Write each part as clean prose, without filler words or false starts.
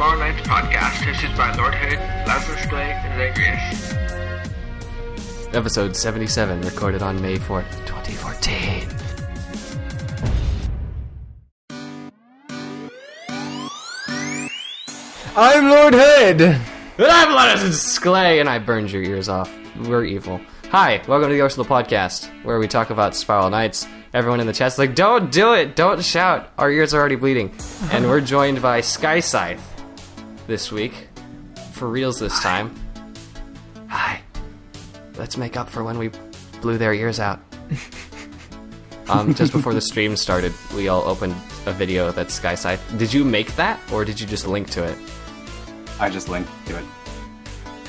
Tomorrow Night's podcast, hosted by Lord Hood, Lazarus Clay, and Zagreus. Episode 77, recorded on May 4th, 2014. I'm Lord Hood! And I'm Lazarus Clay, and I burned your ears off. We're evil. Hi, welcome to the Arsenal Podcast, where we talk about Spiral Knights. Everyone in the chat's like, don't do it! Don't shout! Our ears are already bleeding. And we're joined by Sky-Scythe this week. For reals this time. Hi. Let's make up for when we blew their ears out. Just before the stream started, we all opened a video that's Sky-Scythe. Did you make that, or did you just link to it? I just linked to it.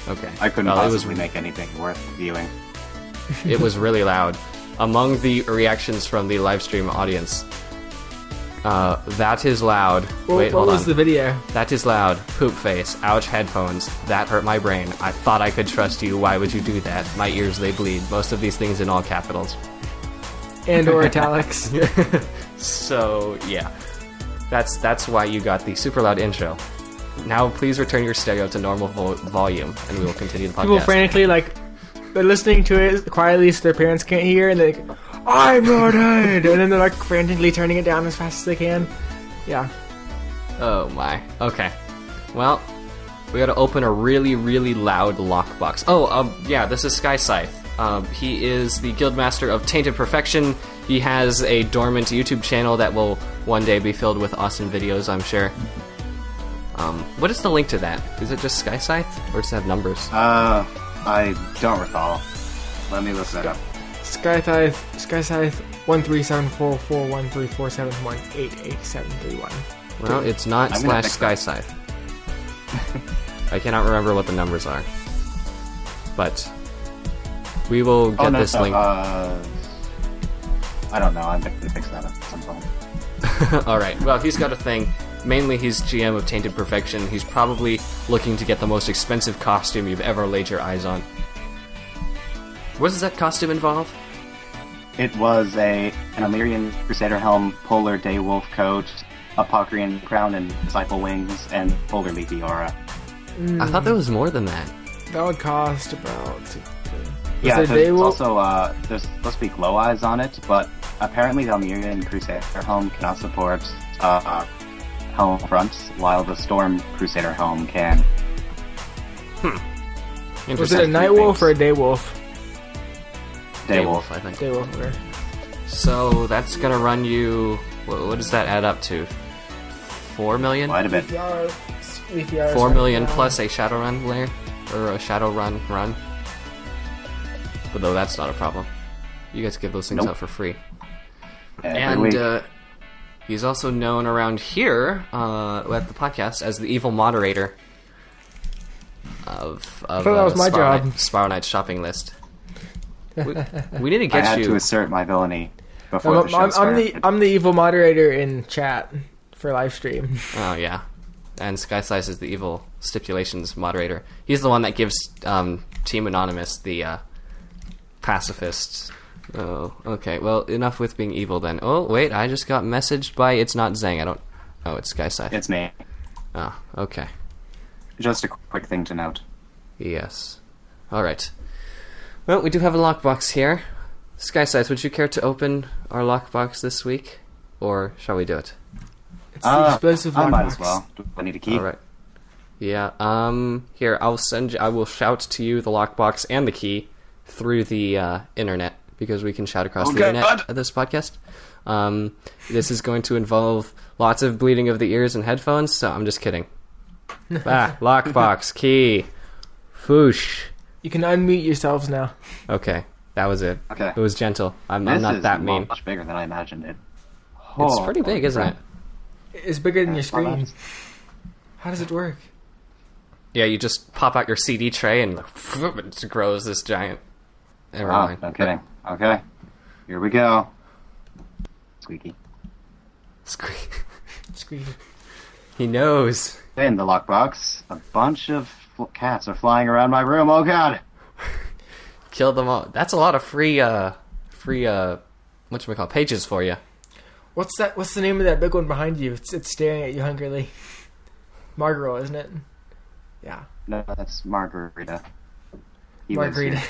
Okay. I couldn't possibly make anything worth viewing. It was really loud. Among the reactions from the live stream audience, that is loud. Wait, hold on. What was the video? That is loud. Poop face. Ouch, headphones. That hurt my brain. I thought I could trust you. Why would you do that? My ears, they bleed. Most of these things in all capitals. And or italics. So, yeah. That's why you got the super loud intro. Now, please return your stereo to normal volume, and we will continue the podcast. People frantically, they're listening to it quietly so their parents can't hear, and they're like, I'm Lord Hood! And then they're, frantically turning it down as fast as they can. Yeah. Oh, my. Okay. Well, we gotta open a really, really loud lockbox. Yeah, this is Sky-Scythe. He is the Guildmaster of Tainted Perfection. He has a dormant YouTube channel that will one day be filled with awesome videos, I'm sure. What is the link to that? Is it just Sky-Scythe, or does it have numbers? I don't recall. Let me look that up. Sky-Scythe 1374413471888731. Well, it's not / Sky-Scythe. I cannot remember what the numbers are. But we will get this link. I don't know. I'm going to fix that at some point. Alright, well, he's got a thing. Mainly, he's GM of Tainted Perfection. He's probably looking to get the most expensive costume you've ever laid your eyes on. What does that costume involve? It was an Illyrian Crusader helm, polar daywolf coat, a Pocrian crown and disciple wings, and polar leafy aura. I thought there was more than that. That would cost about... Yeah, it's also, there's supposed to be glow eyes on it, but apparently the Illyrian Crusader helm cannot support helm fronts, while the Storm Crusader helm can. Was it a night wolf or a day wolf? Day wolf, I think. Day wolf, okay. So that's gonna run you... What does that add up to? 4 million? Quite a bit. 4 million plus a Shadowrun layer? Or a Shadowrun run? But though that's not a problem. You guys give those things out for free. Every week. He's also known around here at the podcast as the evil moderator of that was my job. Spiral Knight's shopping list. We need to get I had you to assert my villainy before the show started. I'm the evil moderator in chat for live stream. Oh yeah, and Sky-Scythe is the evil stipulations moderator. He's the one that gives Team Anonymous the pacifist. Oh, okay. Well, enough with being evil then. Oh, wait, I just got messaged by... It's not Zang, Oh, it's Sky-Scythe. It's me. Oh, okay. Just a quick thing to note. Yes. Alright. Well, we do have a lockbox here. Sky-Scythe, would you care to open our lockbox this week? Or shall we do it? It's the explosive lockbox. I might as well. Do I need a key? Alright. Yeah, here, I will shout to you the lockbox and the key through the internet. Because we can shout across the internet at this podcast. This is going to involve lots of bleeding of the ears and headphones, so I'm just kidding. Lockbox, key, foosh. You can unmute yourselves now. Okay, that was it. Okay. It was gentle. I'm not that mean. It's much bigger than I imagined it. It's pretty big, isn't it? It's bigger than your screen. How does it work? Yeah, you just pop out your CD tray and it grows this giant... Never mind. No kidding. Okay. Here we go. Squeaky. Squeaky. He knows. In the lockbox, a bunch of cats are flying around my room. Oh god! Kill them all. That's a lot of free whatchamacallit, pages for you. What's that? What's the name of that big one behind you? It's staring at you hungrily. Margarita, isn't it? Yeah. No, that's Margarita. He lives Margarita.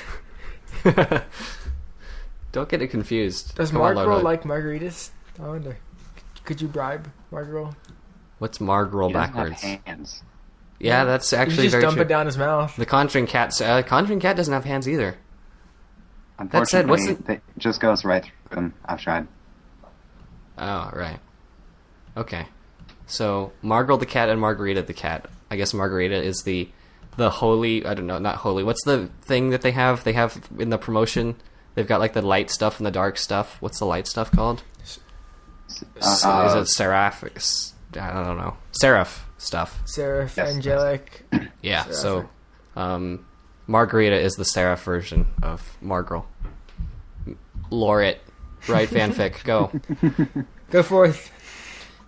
here. Don't get it confused. Does Come on, Margarita Lord. like margaritas? I wonder. Could you bribe Margarita? What's Margrel He doesn't backwards? have hands. Yeah, that's You actually just very dump true. it down his mouth. The Conjuring Cat doesn't have hands either. Unfortunately, said, what's the- it just goes right through them. I've tried. Oh, right. Okay. So, Margrel the cat and Margarita the cat. I guess Margarita is the holy... I don't know, not holy. What's the thing that they have? They have in the promotion, they've got like the light stuff and the dark stuff. What's the light stuff called? Is it Seraphic? I don't know. Seraph stuff. Seraph, Yes, angelic. Yeah, Seraphic. so Margarita is the Seraph version of Margrel. Lore it. Write fanfic. Go. Go forth.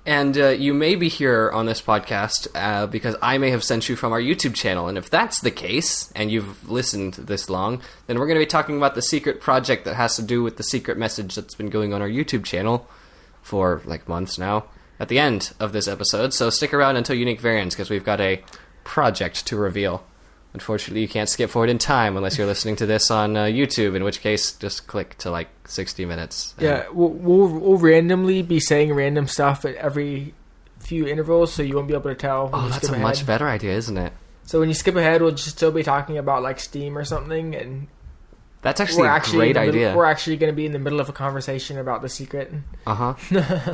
And you may be here on this podcast because I may have sent you from our YouTube channel. And if that's the case, and you've listened this long, then we're going to be talking about the secret project that has to do with the secret message that's been going on our YouTube channel for like months now at the end of this episode. So stick around until Unique Variants because we've got a project to reveal. Unfortunately, you can't skip forward in time unless you're listening to this on YouTube, in which case, just click to like 60 minutes. Yeah, we'll randomly be saying random stuff at every few intervals, so you won't be able to tell. When Oh, you that's skip a ahead. much better idea, isn't it? So when you skip ahead, we'll just still be talking about like Steam or something, and That's actually a great idea. We're actually going to be in the middle of a conversation about the secret. Uh-huh.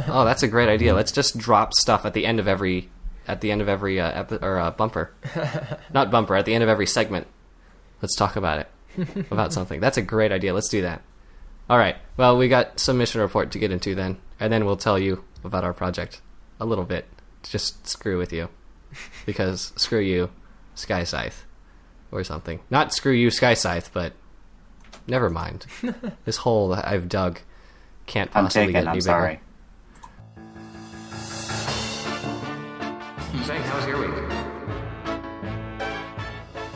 Oh, that's a great idea. Let's just drop stuff at the end of every bumper. Not bumper, at the end of every segment. Let's talk about it. About something. That's a great idea. Let's do that. All right. Well, we got some mission report to get into then, and then we'll tell you about our project a little bit. Just screw with you. Because screw you, Sky-Scythe. Or something. Not screw you, Sky-Scythe, but never mind. This hole that I've dug can't I'm possibly taken. get any I'm bigger. sorry. Zane, how was your week?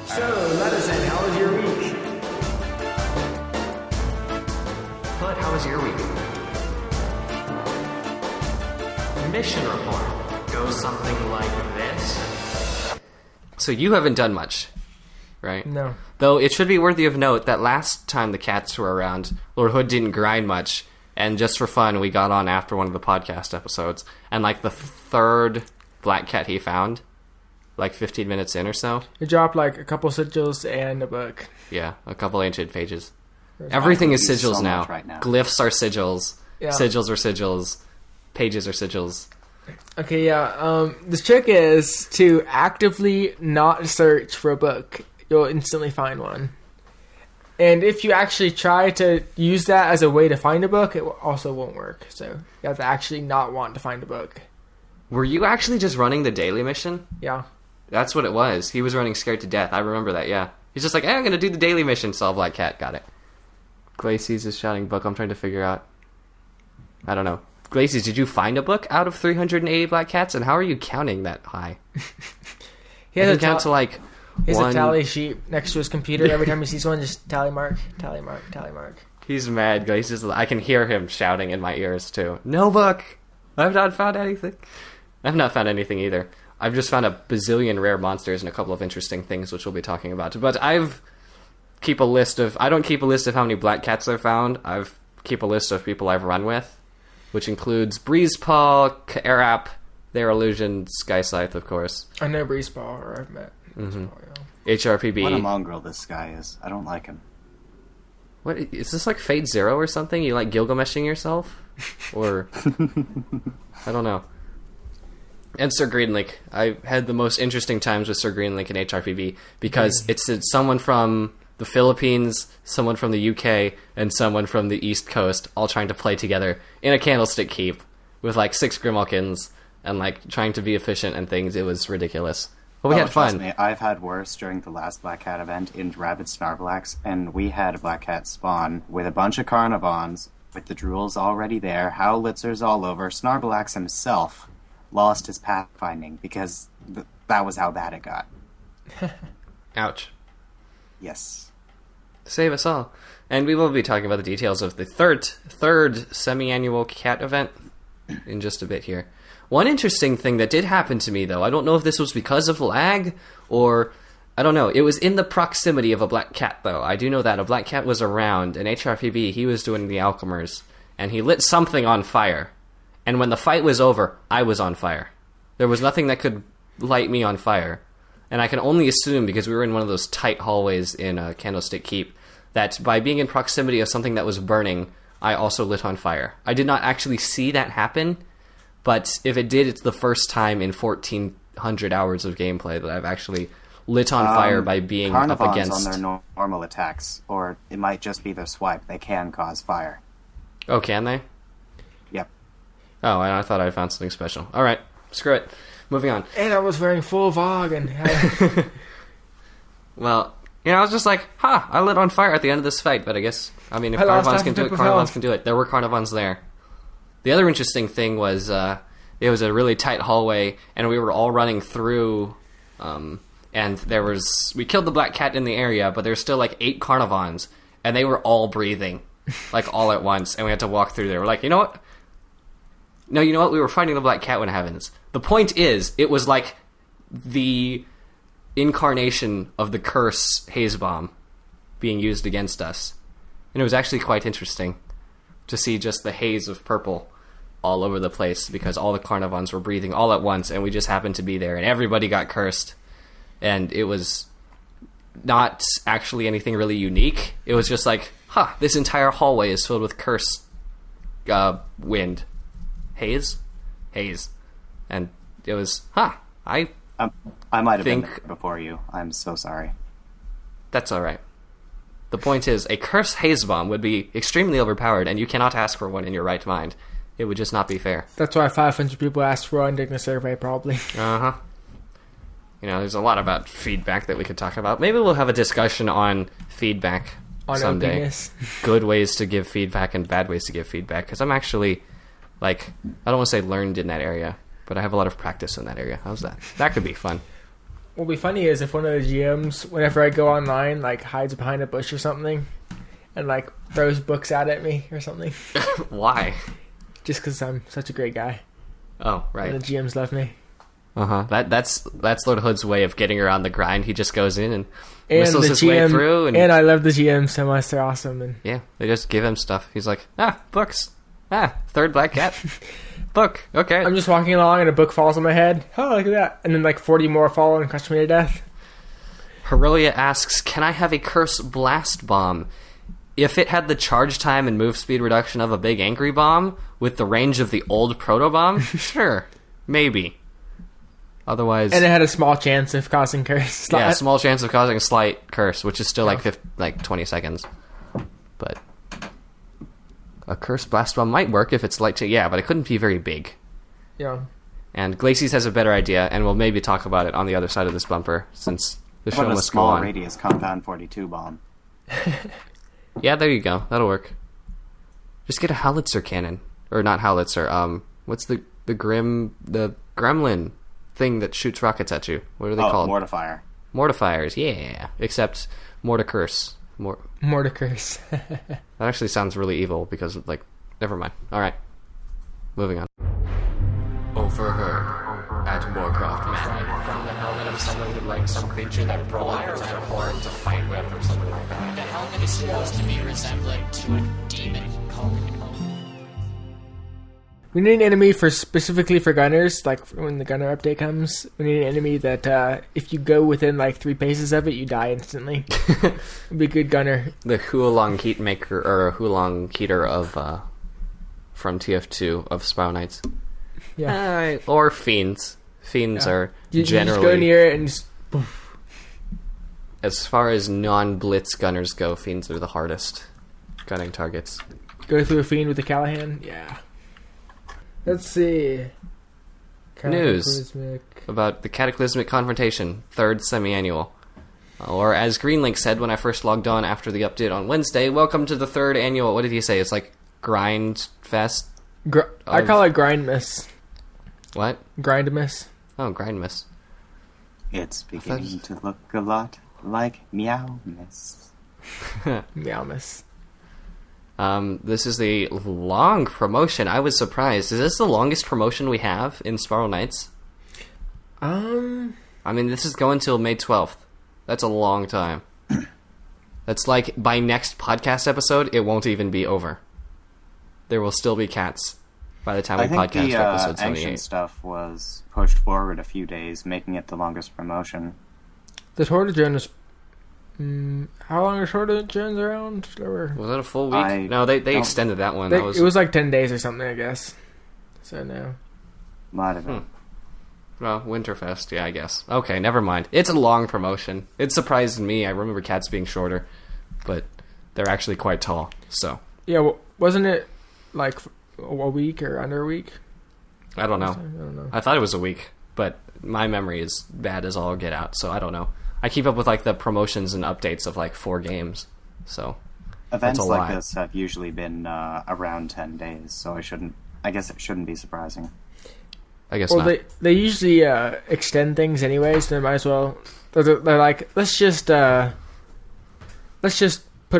So, Medicine, how was your week? Bud, how was your week? Mission report goes something like this. So you haven't done much, right? No. Though it should be worthy of note that last time the cats were around, Lord Hood didn't grind much, and just for fun, we got on after one of the podcast episodes, and like the third black cat he found, like 15 minutes in or so. It dropped like a couple sigils and a book. Yeah, a couple ancient pages. Everything is use so sigils much right now. Glyphs are sigils. Yeah. Sigils are sigils. Pages are sigils. Okay, yeah. The trick is to actively not search for a book. You'll instantly find one. And if you actually try to use that as a way to find a book, it also won't work. So you have to actually not want to find a book. Were you actually just running the daily mission? Yeah. That's what it was. He was running scared to death. I remember that, yeah. He's just like, hey, I'm going to do the daily mission. Saw a black cat. Got it. Glacies is shouting book. I'm trying to figure out. I don't know. Glacies, did you find a book out of 380 black cats? And how are you counting that high? He I has can count to like he has one. a tally sheet next to his computer. Every time he sees one, just tally mark, tally mark, tally mark. He's mad. Glacies, I can hear him shouting in my ears too. No book. I've not found anything. I've not found anything either. I've just found a bazillion rare monsters and a couple of interesting things, which we'll be talking about. But I don't keep a list of how many black cats I've found. Keep a list of people I've run with, which includes Breezepaw, Kaerap, Their Illusion, Sky-Scythe, of course. I know Breezepaw, or I've met Breezepaw, yeah. HRPB. What a mongrel this guy is. I don't like him. What is this, like Fate Zero or something? You like Gilgameshing yourself? Or I don't know. And Sir Greenlink. I had the most interesting times with Sir Greenlink in HRPB because it's someone from the Philippines, someone from the UK, and someone from the East Coast all trying to play together in a Candlestick Keep with like 6 Grimalkins and like trying to be efficient and things. It was ridiculous. But we had Trust fun. me, I've had worse during the last Black Cat event in Rabid Snarlax, and we had a Black Cat spawn with a bunch of Carnivons, with the Drools already there, Howlitzers all over. Snarlax himself lost his pathfinding because that was how bad it got. Ouch. Yes. Save us all. And we will be talking about the details of the third semi-annual cat event in just a bit here. One interesting thing that did happen to me, though, I don't know if this was because of lag or... I don't know. It was in the proximity of a black cat, though. I do know that. A black cat was around, and HRPB, he was doing the Alchemers, and he lit something on fire. And when the fight was over, I was on fire. There was nothing that could light me on fire. And I can only assume, because we were in one of those tight hallways in Candlestick Keep, that by being in proximity of something that was burning, I also lit on fire. I did not actually see that happen, but if it did, it's the first time in 1,400 hours of gameplay that I've actually... lit on fire by being up against... on their normal attacks, or it might just be their swipe. They can cause fire. Oh, can they? Yep. Oh, I thought I found something special. Alright, screw it. Moving on. And I was wearing full VOG and... Well, I was just like, I lit on fire at the end of this fight, but I guess, if Carnivons can do it, Carnivons can do it. There were Carnivons there. The other interesting thing was, it was a really tight hallway, and we were all running through... and we killed the black cat in the area, but there's still 8 Carnivons, and they were all breathing, all at once, and we had to walk through there. We're like, you know what? No, you know what? We were fighting the black cat when it happens. The point is, it was like the incarnation of the curse haze bomb being used against us. And it was actually quite interesting to see just the haze of purple all over the place, because all the Carnivons were breathing all at once, and we just happened to be there, and everybody got cursed. And it was not actually anything really unique. It was just like, this entire hallway is filled with curse wind. Haze? Haze. And it was, I might have been there before you. I'm so sorry. That's alright. The point is, a curse haze bomb would be extremely overpowered, and you cannot ask for one in your right mind. It would just not be fair. That's why 500 people asked for one during the survey, probably. Uh-huh. There's a lot about feedback that we could talk about. Maybe we'll have a discussion on feedback someday. Openness. Good ways to give feedback and bad ways to give feedback. Because I'm actually, I don't want to say learned in that area, but I have a lot of practice in that area. How's that? That could be fun. What'll be funny is if one of the GMs, whenever I go online, hides behind a bush or something, and, throws books out at me or something. Why? Just because I'm such a great guy. Oh, right. And the GMs love me. That's Lord Hood's way of getting around the grind. He just goes in and whistles his way through. And I love the GM so much. They're awesome. And yeah, they just give him stuff. He's like, books. Third black cat. Book. Okay. I'm just walking along and a book falls on my head. Oh, look at that. And then 40 more fall and crush me to death. Herelia asks, can I have a curse blast bomb? If it had the charge time and move speed reduction of a big angry bomb with the range of the old proto bomb, sure. Maybe. Otherwise... And it had a small chance of causing curse. Yeah, small chance of causing a slight curse, which is still 20 seconds. But a curse blast bomb might work if it's but it couldn't be very big. Yeah. And Glacies has a better idea, and we'll maybe talk about it on the other side of this bumper, since the show must go on. A small radius compound 42 bomb. Yeah, there you go. That'll work. Just get a howitzer cannon. Or not howitzer, what's the gremlin thing that shoots rockets at you? What are they called? Mortifier. Mortifiers, yeah. Except Morticurse. Morticurse. That actually sounds really evil because, never mind. Alright. Moving on. Overheard at Moorcroft Manor. From the helmet of someone with some creature that requires a horn to fight with or something like that. The helmet is supposed to be resembling to a demon called... We need an enemy specifically for gunners, when the gunner update comes. We need an enemy that if you go within 3 paces of it, you die instantly. It'd be a good gunner. The Huolong Heatmaker, or Huolong Keeter of from TF2 of Spiral Knights. Yeah. Or Fiends. Fiends are you generally... You just go near it and just... Poof. As far as non-blitz gunners go, Fiends are the hardest gunning targets. Go through a Fiend with a Callahan? Yeah. Let's see. News about the Cataclysmic Confrontation, 3rd Semiannual. Or as Greenlink said when I first logged on after the update on Wednesday, welcome to the 3rd annual... What did he say? It's Grind Fest? I call it Grindmas. What? Grindmas. Oh, Grindmas. It's beginning to look a lot like Meowmas. Meowmas. This is a long promotion. I was surprised. Is this the longest promotion we have in Spiral Knights? I mean, this is going till May 12th. That's a long time. That's like, by next podcast episode, it won't even be over. There will still be cats by the time we podcast episode 78. I think the ancient stuff was pushed forward a few days, making it the longest promotion. The Tortigen is... how long are Tortigens around? Was that a full week? No, they extended that one. It was like 10 days or something, I guess. So, no. Might have been. Well, Winterfest, yeah, I guess. Okay, never mind. It's a long promotion. It surprised me. I remember cats being shorter, but they're actually quite tall, so... Yeah, well, wasn't it like a week or under a week? I don't know. I thought it was a week, but my memory is bad as all get out, so I don't know. I keep up with like the promotions and updates of like 4 games, so events like this have usually been around 10 days, so I guess it shouldn't be surprising. I guess not. They usually extend things anyway, so they might as well. They're like, let's just put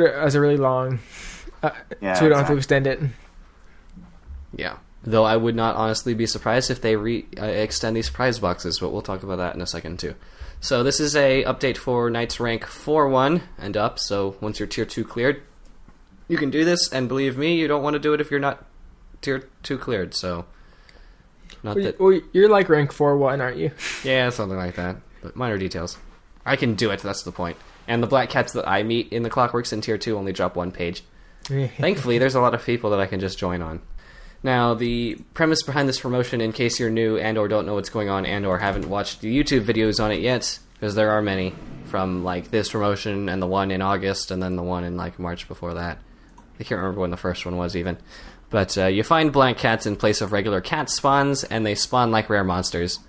it as a really long, so we don't have to extend it. Yeah. Though I would not honestly be surprised if they extend these prize boxes, but we'll talk about that in a second too. So this is a update for Knights rank 4-1 and up, so once you're tier 2 cleared, you can do this, and believe me, you don't want to do it if you're not tier 2 cleared, so... Well, you're like rank 4-1, aren't you? Yeah, something like that, but minor details. I can do it, that's the point. And the black cats that I meet in the Clockworks in tier 2 only drop 1 page. Thankfully, there's a lot of people that I can just join on. Now, the premise behind this promotion, in case you're new and or don't know what's going on and or haven't watched the YouTube videos on it yet, because there are many, from like this promotion and the one in August and then the one in like March before that. I can't remember when the first one was even. But you find blank cats in place of regular cat spawns, and they spawn like rare monsters.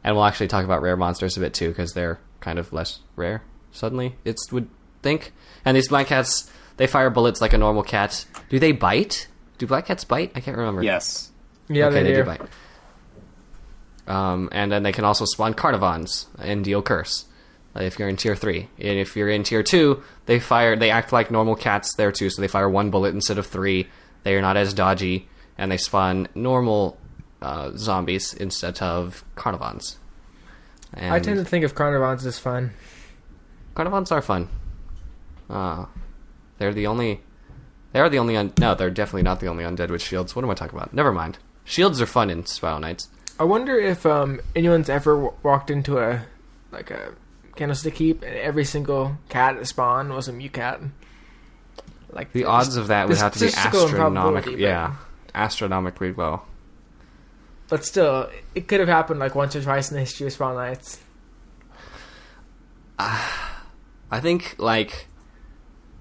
And we'll actually talk about rare monsters a bit too, because they're kind of less rare, suddenly, it would think. And these blank cats, they fire bullets like a normal cat. Do they bite? Do black cats bite? I can't remember. Yes. Yeah, okay, they do bite. And then they can also spawn Carnivons and deal curse if you're in tier 3. And if you're in tier 2, they act like normal cats there too, so they fire 1 bullet instead of 3. They are not as dodgy, and they spawn normal zombies instead of Carnivons. And I tend to think of Carnivons as fun. Carnivons are fun. They're definitely not the only undead with shields. What am I talking about? Never mind. Shields are fun in Spiral Knights. I wonder if anyone's ever walked into a candlestick heap and every single cat that spawned was a Mew cat. Like the odds of that would have to be astronomically low. But still, it could have happened like once or twice in the history of Spiral Knights. I think like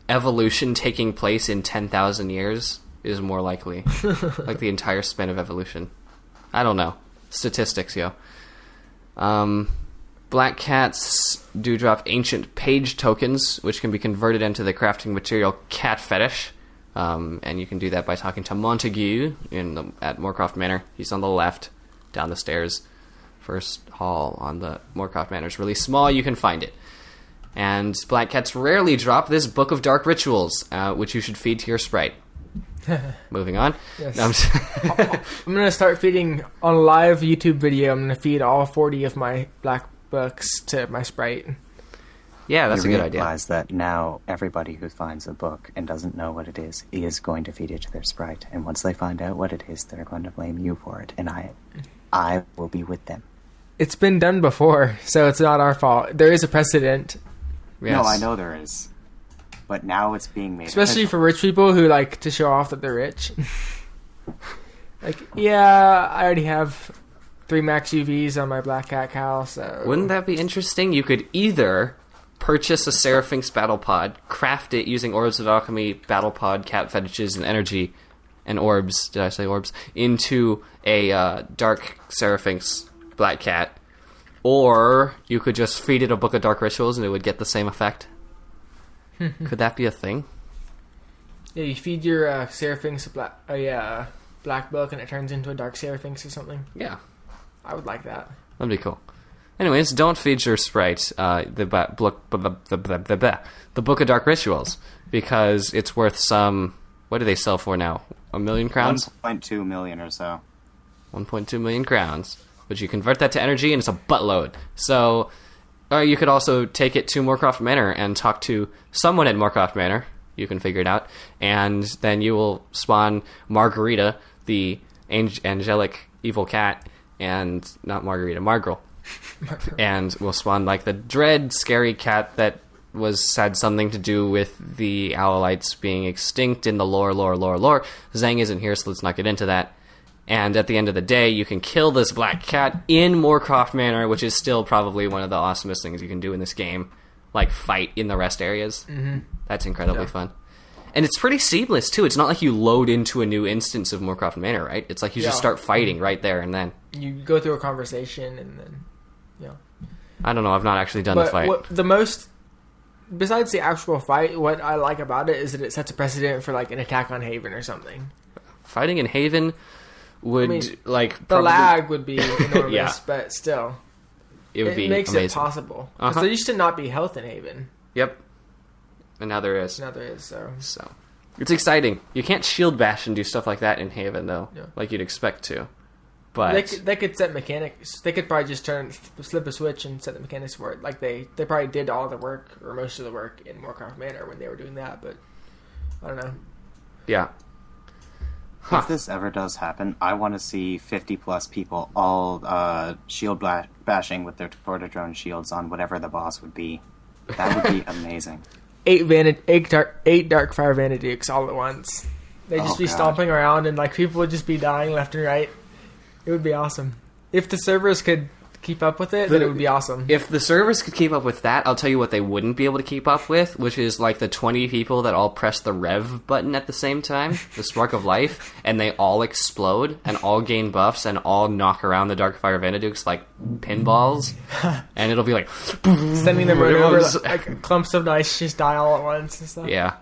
evolution taking place in 10,000 years is more likely. Like the entire span of evolution. I don't know. Statistics, yo. Black cats do drop ancient page tokens, which can be converted into the crafting material Cat Fetish. And you can do that by talking to Montague at Moorcroft Manor. He's on the left, down the stairs. First hall on the Moorcroft Manor is really small. You can find it. And black cats rarely drop this Book of Dark Rituals, which you should feed to your sprite. Moving on. Yes. No, I'm going to start feeding on a live YouTube video. I'm going to feed all 40 of my black books to my sprite. Yeah, that's a good idea. You realize that now everybody who finds a book and doesn't know what it is going to feed it to their sprite. And once they find out what it is, they're going to blame you for it. And I will be with them. It's been done before, so it's not our fault. There is a precedent. Yes. No, I know there is. But now it's being made especially official. for rich people who like to show off that they're rich. Like, yeah, I already have 3 max UVs on my black cat cow, so... Wouldn't that be interesting? You could either purchase a Seraphynx battle pod, craft it using Orbs of Alchemy, battle pod, cat fetishes, and energy, and orbs, did I say orbs? Into a dark Seraphynx black cat. Or you could just feed it a Book of Dark Rituals and it would get the same effect. Could that be a thing? Yeah, you feed your Seraphynx a black book and it turns into a dark Seraphynx or something. Yeah. I would like that. That'd be cool. Anyways, don't feed your sprite the Book of Dark Rituals, because it's worth some What do they sell for now? 1 million crowns? 1.2 million or so. 1.2 million crowns. But you convert that to energy, and it's a buttload. So, you could also take it to Moorcroft Manor and talk to someone at Moorcroft Manor. You can figure it out. And then you will spawn Margarita, the angelic evil cat, and not Margarita, Margrel. And we'll spawn, like, the dread, scary cat that had something to do with the Owlites being extinct in the lore. Zhang isn't here, so let's not get into that. And at the end of the day, you can kill this black cat in Moorcroft Manor, which is still probably one of the awesomest things you can do in this game. Like, fight in the rest areas. Mm-hmm. That's incredibly fun. And it's pretty seamless, too. It's not like you load into a new instance of Moorcroft Manor, right? It's like you just start fighting right there and then. You go through a conversation and then, I don't know, I've not actually done the fight. Besides the actual fight, what I like about it is that it sets a precedent for, like, an attack on Haven or something. Fighting in Haven would, the lag would be enormous, but still. It makes amazing. it possible. Because there used to not be health in Haven. Yep. And now there is. So. It's exciting. You can't shield bash and do stuff like that in Haven, though, like you'd expect to. But they could set mechanics. They could probably just flip a switch and set the mechanics for it. Like they probably did all the work, or most of the work, in Moorcroft Manor when they were doing that, but I don't know. Yeah. If this ever does happen, I want to see 50-plus people all shield bashing with their Tortodrone shields on whatever the boss would be. That would be amazing. 8 Darkfire Vanadukes all at once. They'd just be stomping around, and like people would just be dying left and right. It would be awesome. If the servers could keep up with it, then it would be awesome. If the servers could keep up with that, I'll tell you what they wouldn't be able to keep up with, which is like the 20 people that all press the rev button at the same time, the Spark of Life, and they all explode and all gain buffs and all knock around the Darkfire Vanadukes like pinballs, and it'll be like sending them right over like clumps of ice just die all at once and stuff. Yeah.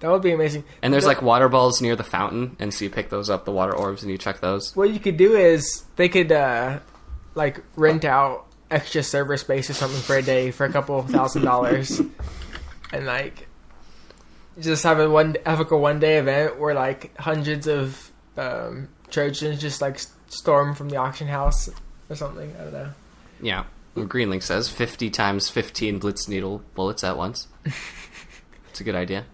That would be amazing. And there's like water balls near the fountain, and so you pick those up, the water orbs, and you check those. What you could do is they could like rent out extra server space or something for a day for a couple $1,000, and like just have a one day event where like hundreds of Trojans just like storm from the auction house or something. I don't know. Yeah, Greenlink says 50 times 15 Blitz Needle bullets at once. It's a good idea.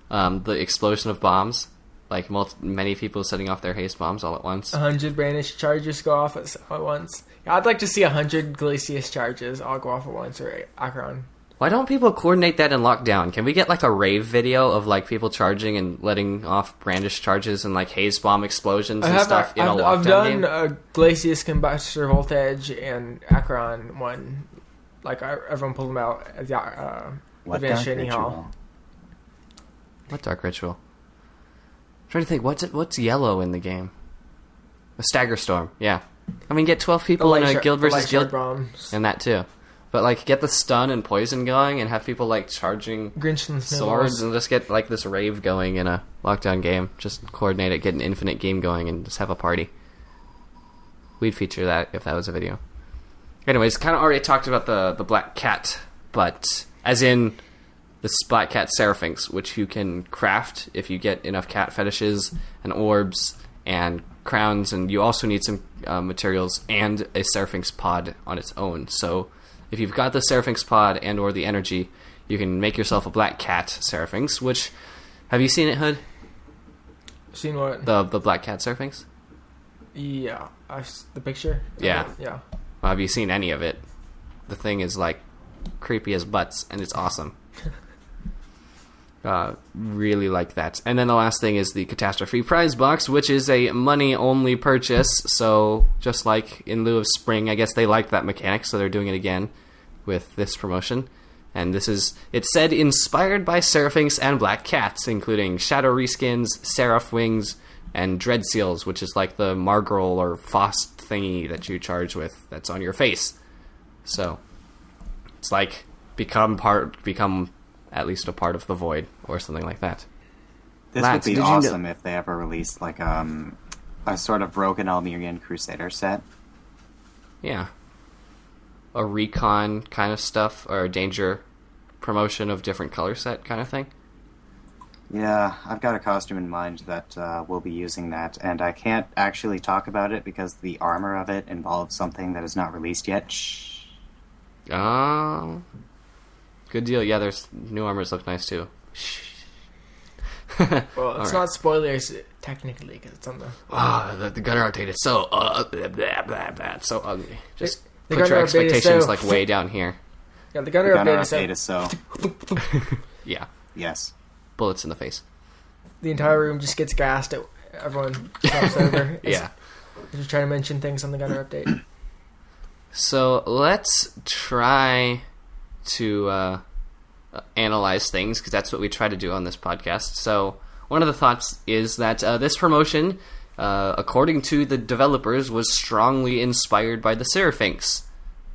The explosion of bombs, like many people setting off their haste bombs all at once. 100 Brandish charges go off at once. I'd like to see 100 Glacius charges all go off at once, or Acheron. Why don't people coordinate that in Lockdown? Can we get like a rave video of like people charging and letting off Brandish charges and like haze bomb explosions and stuff in a Lockdown game? I've done Glacius Combustor Voltage and Acheron one. Like everyone pulled them out at the Advanced Training Hall. What dark ritual? I'm trying to think, what's yellow in the game? A Stagger Storm, yeah. I mean, get 12 people in a guild versus guild, and that too. But like, get the stun and poison going, and have people like charging swords, and just get like this rave going in a Lockdown game. Just coordinate it, get an infinite game going, and just have a party. We'd feature that if that was a video. Anyways, kind of already talked about the black cat, but as in the Black Cat Seraphynx, which you can craft if you get enough cat fetishes and orbs and crowns, and you also need some materials and a Seraphynx pod on its own. So if you've got the Seraphynx pod and or the energy, you can make yourself a Black Cat Seraphynx, which... Have you seen it, Hood? Seen what? The Black Cat Seraphynx? Yeah. The picture? Yeah. Yeah. Well, have you seen any of it? The thing is, like, creepy as butts, and it's awesome. Really like that. And then the last thing is the Catastrophe Prize Box, which is a money-only purchase. So just like in lieu of Spring, I guess they liked that mechanic, so they're doing it again with this promotion. And this is, it said, inspired by Seraphynx and Black Cats, including Shadow Reskins, Seraph Wings, and Dread Seals, which is like the Margrel or Fost thingy that you charge with that's on your face. So it's like become at least a part of the Void, or something like that. This would be awesome if they ever released like a sort of Rogue and Almerian Crusader set. Yeah. A recon kind of stuff, or a danger promotion of different color set kind of thing. Yeah, I've got a costume in mind that will be using that, and I can't actually talk about it because the armor of it involves something that is not released yet. Shh. Oh, good deal. Yeah, there's new armors look nice too. Well, it's not spoilers technically because it's on the. The gunner update is so blah, blah, blah, so ugly. Just The put your gunner update is expectations so- like way down here. Yeah, the The gunner gunner update is update so. is so. Yeah, Yes. bullets in the face. The entire room just gets gassed. Everyone jumps over. Yeah. Just trying to mention things on the gunner update. So let's try to analyze things, because that's what we try to do on this podcast. So one of the thoughts is that this promotion, according to the developers, was strongly inspired by the Serafinx.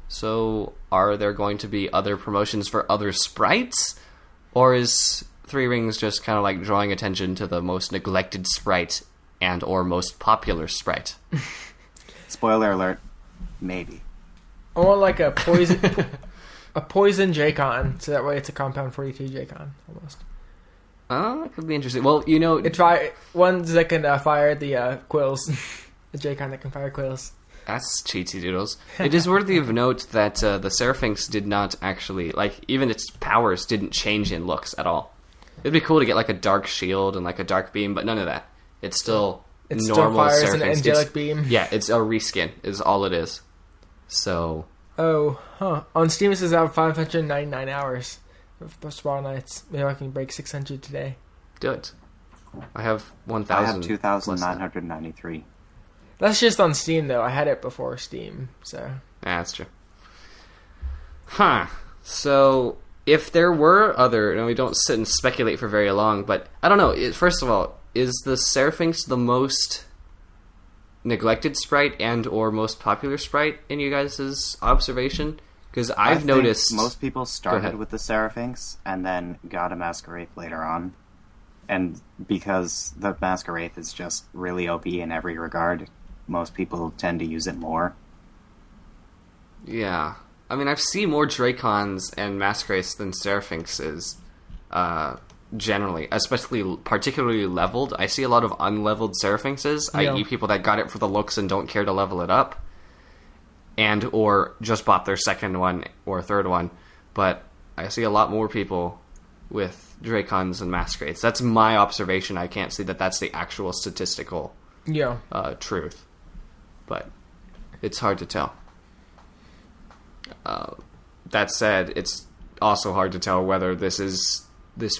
So are there going to be other promotions for other sprites? Or is Three Rings just kind of like drawing attention to the most neglected sprite and or most popular sprite? Spoiler alert. Maybe. I want like a poison, a poison J-Con, so that way it's a compound 42 J-Con almost. Oh, that could be interesting. Well, you know, Ones that can fire the quills, a J-Con that can fire quills. that's cheatsy doodles. It is worthy of note that the Serafinx did not actually, like, even its powers didn't change in looks at all. It'd be cool to get like a dark shield and like a dark beam, but none of that. It's still It normal still fires an Serafinx. angelic beam. Yeah, it's a reskin is all it is. So Oh, huh. On Steam it says I have 599 hours of Spiral Nights. Maybe I can break 600 today. do it. I have 1,000. I have 2,993. That's just on Steam though. I had it before Steam, so. Yeah, that's true. Huh. So if there were other, and we don't sit and speculate for very long, but I don't know. First of all, is the Serafinx the most neglected sprite and or most popular sprite in you guys' observation? Because I've think noticed most people ahead. started with the Serafinx and then got a Masquerade later on. And because the Masquerade is just really OP in every regard, most people tend to use it more. Yeah. I mean, I've seen more Dracons and Masquerades than Serafinxes, generally, especially particularly leveled. I see a lot of unleveled Serafinxes, Yeah. i.e. people that got it for the looks and don't care to level it up, and or just bought their second one or third one. But I see a lot more people with Dracons and Masquerades. That's my observation. I can't see that that's the actual statistical Yeah. truth, but it's hard to tell. That said, it's also hard to tell whether this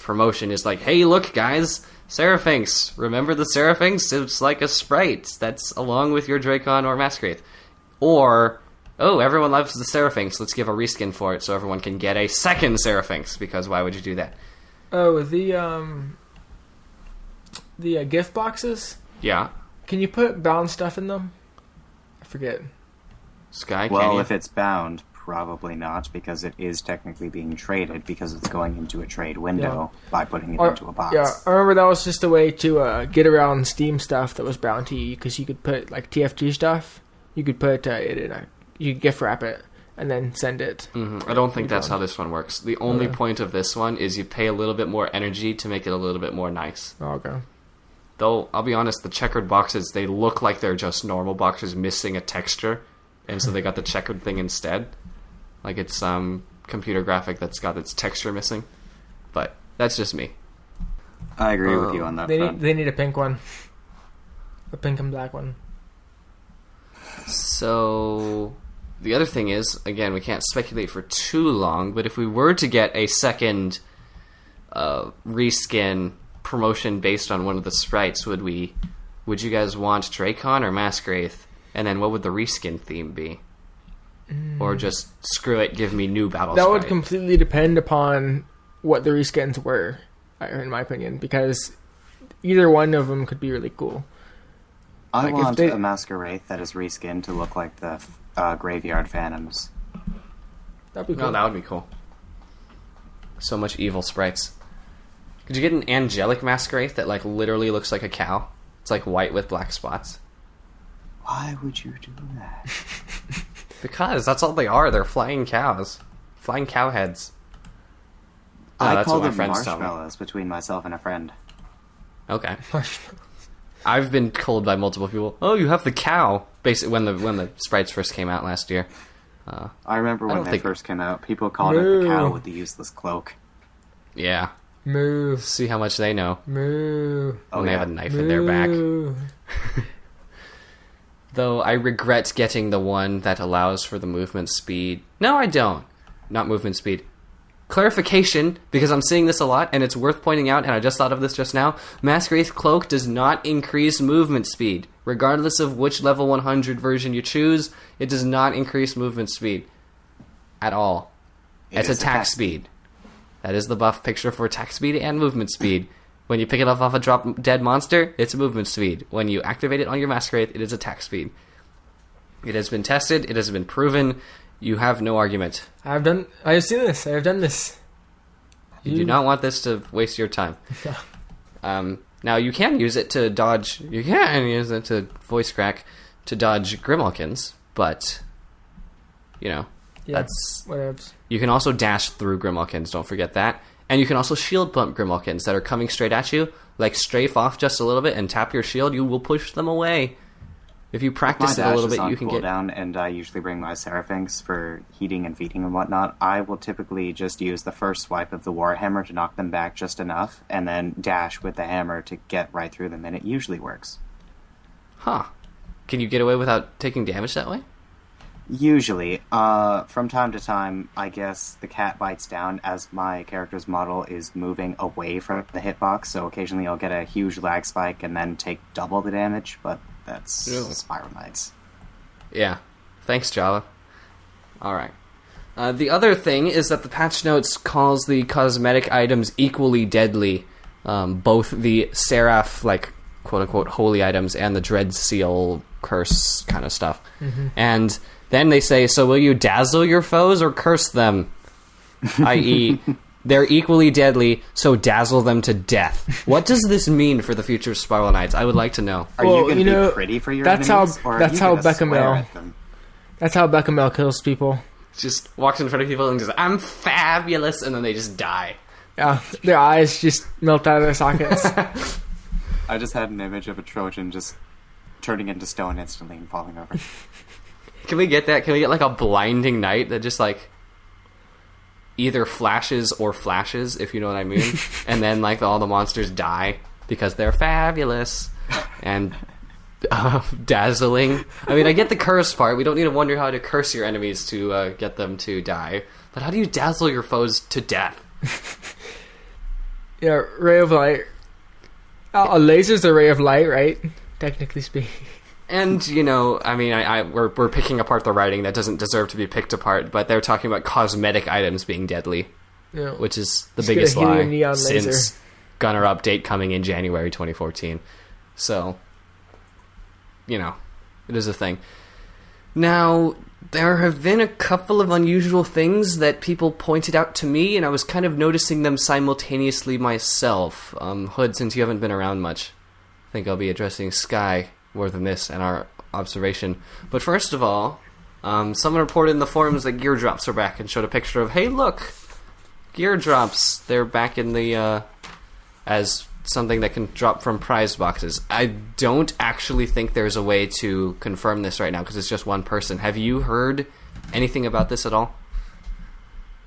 promotion is like, hey, look, guys, Serafinx. Remember the Serafinx? It's like a sprite that's along with your Dracon or Masquerade. Or, oh, everyone loves the Serafinx. Let's give a reskin for it so everyone can get a second Serafinx, because why would you do that? Oh, the gift boxes? Yeah. Can you put bound stuff in them? I forget. Sky, Well, can you? if it's bound, probably not, because it is technically being traded, because it's going into a trade window by putting it into a box. Yeah, I remember that was just a way to get around Steam stuff that was bound to you, because you could put, like, TFG stuff, you could put it in you could gift wrap it, and then send it. I don't think that's how this one works. The only point of this one is you pay a little bit more energy to make it a little bit more nice. Oh, okay. Though, I'll be honest, the checkered boxes, they look like they're just normal boxes missing a texture, and so they got the checkered thing instead. Like it's some computer graphic that's got its texture missing. But that's just me. I agree with you on that front. They need a pink one. A pink and black one. So, the other thing is, again, we can't speculate for too long, but if we were to get a second reskin promotion based on one of the sprites, would you guys want Dracon or Masquerade? And then what would the reskin theme be? Or just, screw it, give me new battle That sprite? would completely depend upon what the reskins were, in my opinion, because either one of them could be really cool. I Like, want if they- a Masquerade that is reskinned to look like the Graveyard Phantoms. That'd be No, cool. that would be cool. So much evil sprites. Could you get an angelic Masquerade that, like, literally looks like a cow? It's, like, white with black spots. Why would you do that? Because that's all they are. They're flying cows. Flying cow heads. I that's call what my them friends tell me. marshmallows between myself and a friend. Okay. I've been told by multiple people, "Oh, you have the cow." Basically, when the sprites first came out last year. I remember when they first came out, people called it the cow with the useless cloak. Yeah. Moo. See how much they know. Moo. When they have a knife in their back. Though I regret getting the one that allows for the movement speed. No, I don't. Not movement speed. Clarification, because I'm seeing this a lot, and it's worth pointing out, and I just thought of this just now. Masquerade's Cloak does not increase movement speed. Regardless of which level 100 version you choose, it does not increase movement speed. At all. It's attack speed. That is the buff picture for attack speed and movement speed. When you pick it up off a drop dead monster, it's movement speed. When you activate it on your Masquerade, it is attack speed. It has been tested. It has been proven. You have no argument. I have seen this. I have done this. You do not want this to waste your time. Now, you can use it to dodge... You can use it to voice crack to dodge Grimalkins, but... You know, that's... Whatever. You can also dash through Grimalkins, don't forget that. And you can also shield bump Grimalkins that are coming straight at you. Like, strafe off just a little bit and tap your shield, you will push them away. If you practice it a little bit, you can get down, and I usually bring my Seraphins for heating and feeding and whatnot. I will typically just use the first swipe of the Warhammer to knock them back just enough, and then dash with the hammer to get right through them, and it usually works. Huh. Can you get away without taking damage that way? Usually. From time to time, I guess the cat bites down as my character's model is moving away from the hitbox, so occasionally I'll get a huge lag spike and then take double the damage, but that's Spiral Knights. Yeah. Thanks, Java. Alright. The other thing is that the patch notes calls the cosmetic items equally deadly. Both the Seraph, like, quote-unquote, holy items and the Dread Seal curse kind of stuff. Mm-hmm. And then they say, so will you dazzle your foes or curse them? I.e., they're equally deadly, so dazzle them to death. What does this mean for the future of Spiral Knights? I would like to know. Are you going to be pretty for your enemies? That's how Bechamel kills people. Just walks in front of people and goes, I'm fabulous, and then they just die. Yeah, their eyes just melt out of their sockets. I just had an image of a Trojan just turning into stone instantly and falling over. Can we get that? Can we get like a blinding knight that just like either flashes or flashes, if you know what I mean? And then like all the monsters die because they're fabulous and dazzling. I mean, I get the curse part. We don't need to wonder how to curse your enemies to get them to die. But how do you dazzle your foes to death? Yeah, ray of light. A laser's a ray of light, right? Technically speaking. And, you know, I mean, we're picking apart the writing that doesn't deserve to be picked apart, but they're talking about cosmetic items being deadly, which is the biggest lie since Gunner Update coming in January 2014. So, you know, it is a thing. Now, there have been a couple of unusual things that people pointed out to me, and I was kind of noticing them simultaneously myself. Hood, since you haven't been around much, I think I'll be addressing Sky more than this and our observation. But first of all, someone reported in the forums that gear drops are back and showed a picture of, hey, look, gear drops. They're back in the as something that can drop from prize boxes. I don't actually think there's a way to confirm this right now because it's just one person. Have you heard anything about this at all?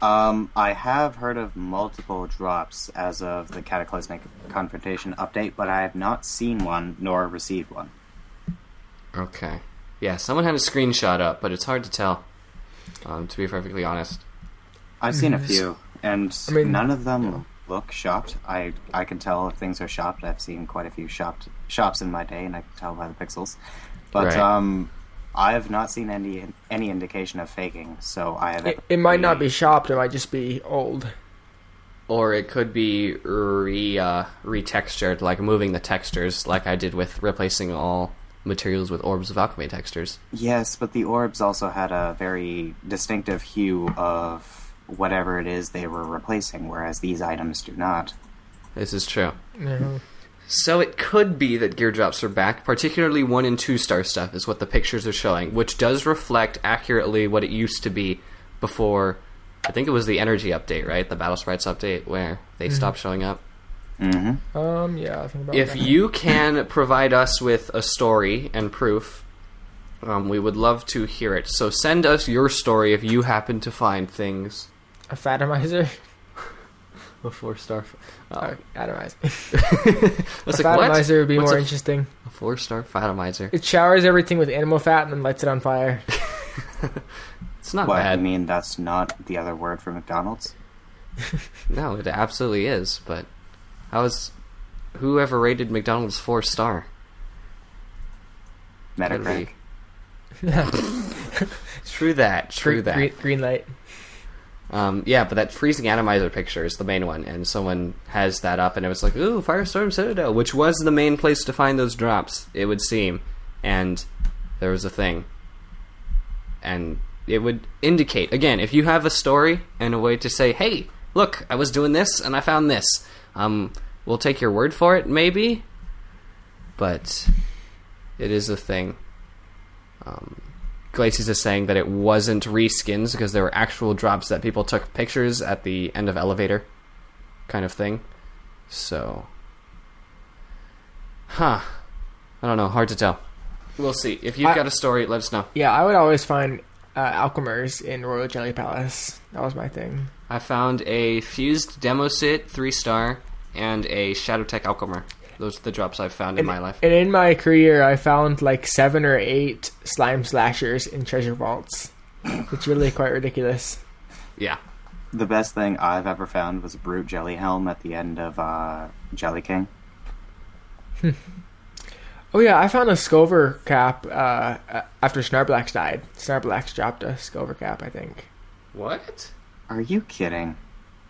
I have heard of multiple drops as of the Cataclysmic Confrontation update, but I have not seen one nor received one. Okay. Yeah, someone had a screenshot up, but it's hard to tell, to be perfectly honest. I've seen a few, and none of them look shopped. I can tell if things are shopped. I've seen quite a few shops in my day, and I can tell by the pixels. But I have not seen any indication of faking, so I have... It might not be shopped, it might just be old. Or it could be retextured, like moving the textures, like I did with replacing all materials with Orbs of Alchemy textures. Yes, but the orbs also had a very distinctive hue of whatever it is they were replacing, whereas these items do not. This is true. Yeah. So it could be that gear drops are back, particularly 1 and 2 star stuff is what the pictures are showing, which does reflect accurately what it used to be before, I think it was the energy update, right? The Battle Sprites update where they stopped showing up. Mm-hmm. Yeah, I think about If that. you can provide us with a story and proof, we would love to hear it. So send us your story if you happen to find things. A Fatomizer? A 4-star. Atomizer. A Fatomizer would be more interesting. A 4-star Fatomizer. It showers everything with animal fat and then lights it on fire. It's not What, bad. I mean, that's not the other word for McDonald's? No, it absolutely is. But whoever rated McDonald's 4-star? Metacritic. True that. Green light. Yeah, but that freezing atomizer picture is the main one, and someone has that up, and it was like, ooh, Firestorm Citadel, which was the main place to find those drops, it would seem, and there was a thing. And it would indicate, again, if you have a story and a way to say, hey, look, I was doing this, and I found this, we'll take your word for it, maybe, but it is a thing. Glacius is saying that it wasn't reskins because there were actual drops that people took pictures at the end of elevator kind of thing. So, I don't know. Hard to tell. We'll see. If you've got a story, let us know. Yeah, I would always find Alchemers in Royal Jelly Palace. That was my thing. I found a Fused Demosit 3-star and a Shadowtech Alchemer. Those are the drops I've found in my life. And in my career, I found like 7 or 8 slime slashers in treasure vaults. It's really quite ridiculous. Yeah. The best thing I've ever found was a Brute Jelly Helm at the end of Jelly King. Oh yeah, I found a Scover cap after Snarblax died. Snarblax dropped a Scover cap, I think. What? Are you kidding?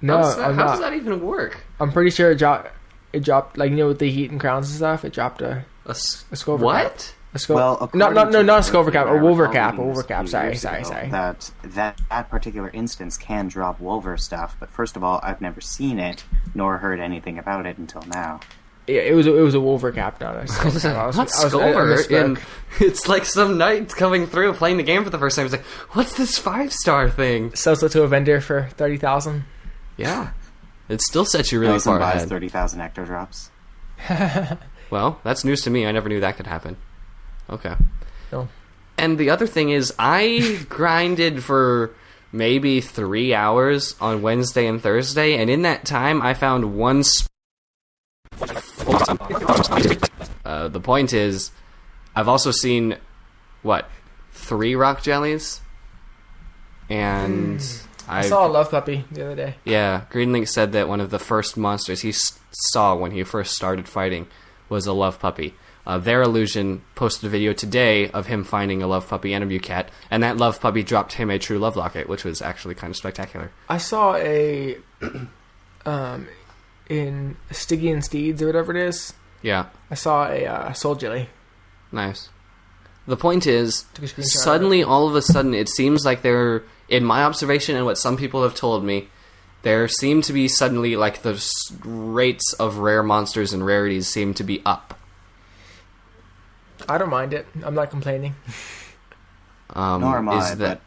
No, How does that even work? I'm pretty sure it dropped, like, you know, with the heat and crowns and stuff, it dropped a Scover cap. What? A Scover. Well, not a Scover cap, a Wolver Wolver cap. A Wolver cap. Sorry. That particular instance can drop Wolver stuff, but first of all, I've never seen it nor heard anything about it until now. Yeah, it was a Wolver cap, not a Scover cap. Not Scover. It's like some knight coming through playing the game for the first time. He's like, "What's this 5-star thing?" Sells it to a vendor for 30,000. Yeah, it still sets you really Goes far and buys ahead. 30,000 ecto drops. Well, that's news to me. I never knew that could happen. Okay. No. And the other thing is, I grinded for maybe 3 hours on Wednesday and Thursday, and in that time, I found one. The point is, I've also seen 3 rock jellies, and I saw a love puppy the other day. Yeah, Greenlink said that one of the first monsters he saw when he first started fighting was a love puppy. Their Illusion posted a video today of him finding a love puppy and a Mewcat, and that love puppy dropped him a true love locket, which was actually kind of spectacular. I saw a in Stygian Steeds or whatever it is. Yeah. I saw a Soul Jelly. Nice. The point is, Took a screenshot suddenly, all of a sudden, it seems like there, in my observation and what some people have told me, there seem to be suddenly, like, the rates of rare monsters and rarities seem to be up. I don't mind it. I'm not complaining. Nor am I, but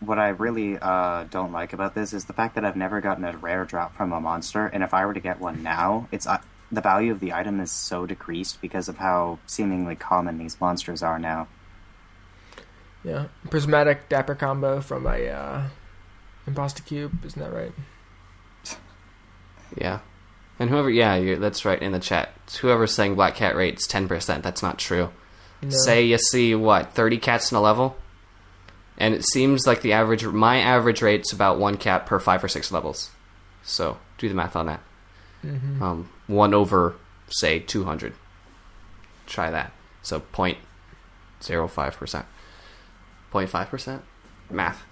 what I really don't like about this is the fact that I've never gotten a rare drop from a monster, and if I were to get one now, it's the value of the item is so decreased because of how seemingly common these monsters are now. Yeah. Prismatic Dapper combo from my Imposter Cube, isn't that right? Yeah. And that's right, in the chat. Whoever's saying Black Cat rate's 10%, that's not true. No. Say you see, 30 cats in a level? And it seems like my average rate's about 1 cat per 5 or 6 levels. So, do the math on that. Mm-hmm. 1 over, say, 200. Try that. So, 0.05%. 0.5%? Math.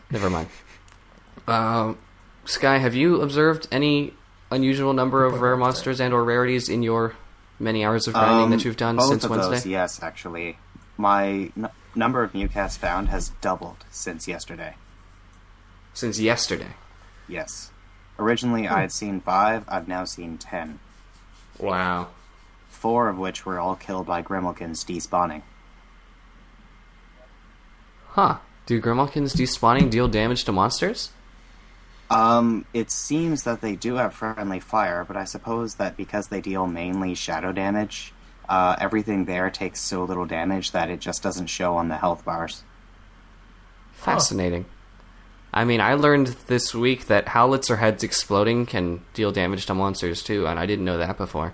Never mind. Sky, have you observed any unusual number of rare monsters and or rarities in your many hours of grinding that you've done since Wednesday? Those, yes, actually. My number of Mewcats found has doubled since yesterday. Since yesterday? Yes. Originally, I had seen 5. I've now seen 10. Wow. 4 of which were all killed by Grimalkins despawning. Huh. Do Grimalkins despawning deal damage to monsters? It seems that they do have friendly fire, but I suppose that because they deal mainly shadow damage, everything there takes so little damage that it just doesn't show on the health bars. Fascinating. I mean, I learned this week that howitzer heads exploding can deal damage to monsters too, and I didn't know that before.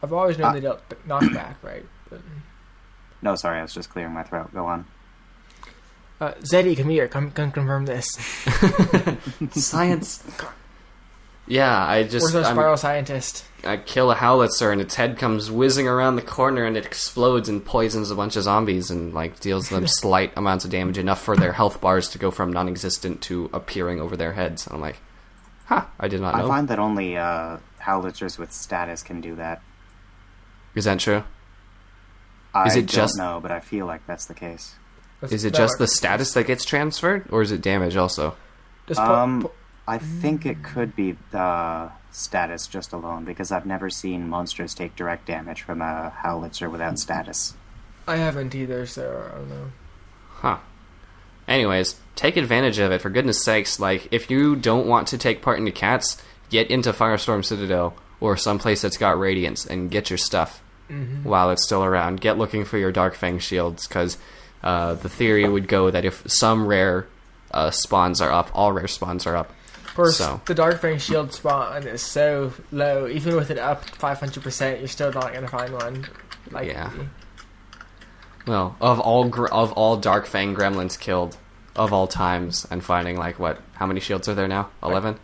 I've always known they dealt knockback, right? But... No, sorry, I was just clearing my throat. Go on. Zeddy, come here. Come confirm this. Science. Yeah, Where's our spiral scientist? I kill a howitzer and its head comes whizzing around the corner and it explodes and poisons a bunch of zombies and like deals them slight amounts of damage, enough for their health bars to go from non-existent to appearing over their heads. And I'm like, I did not know. I find that only howitzers with status can do that. Is that true? I don't know, but I feel like that's the case. Is it just the status that gets transferred, or is it damage also? I think it could be the status just alone, because I've never seen monsters take direct damage from a howitzer without status. I haven't either, so I don't know. Huh. Anyways, take advantage of it, for goodness sakes. Like, if you don't want to take part in the cats, get into Firestorm Citadel, or someplace that's got Radiance, and get your stuff while it's still around. Get looking for your Dark Fang shields, because the theory would go that if some rare spawns are up, all rare spawns are up. Of course, the Dark Fang shield spawn is so low. Even with it up 500%, you're still not going to find one. Like, yeah. Well, of all Dark Fang gremlins killed, of all times, and finding, like, what? How many shields are there now? 11?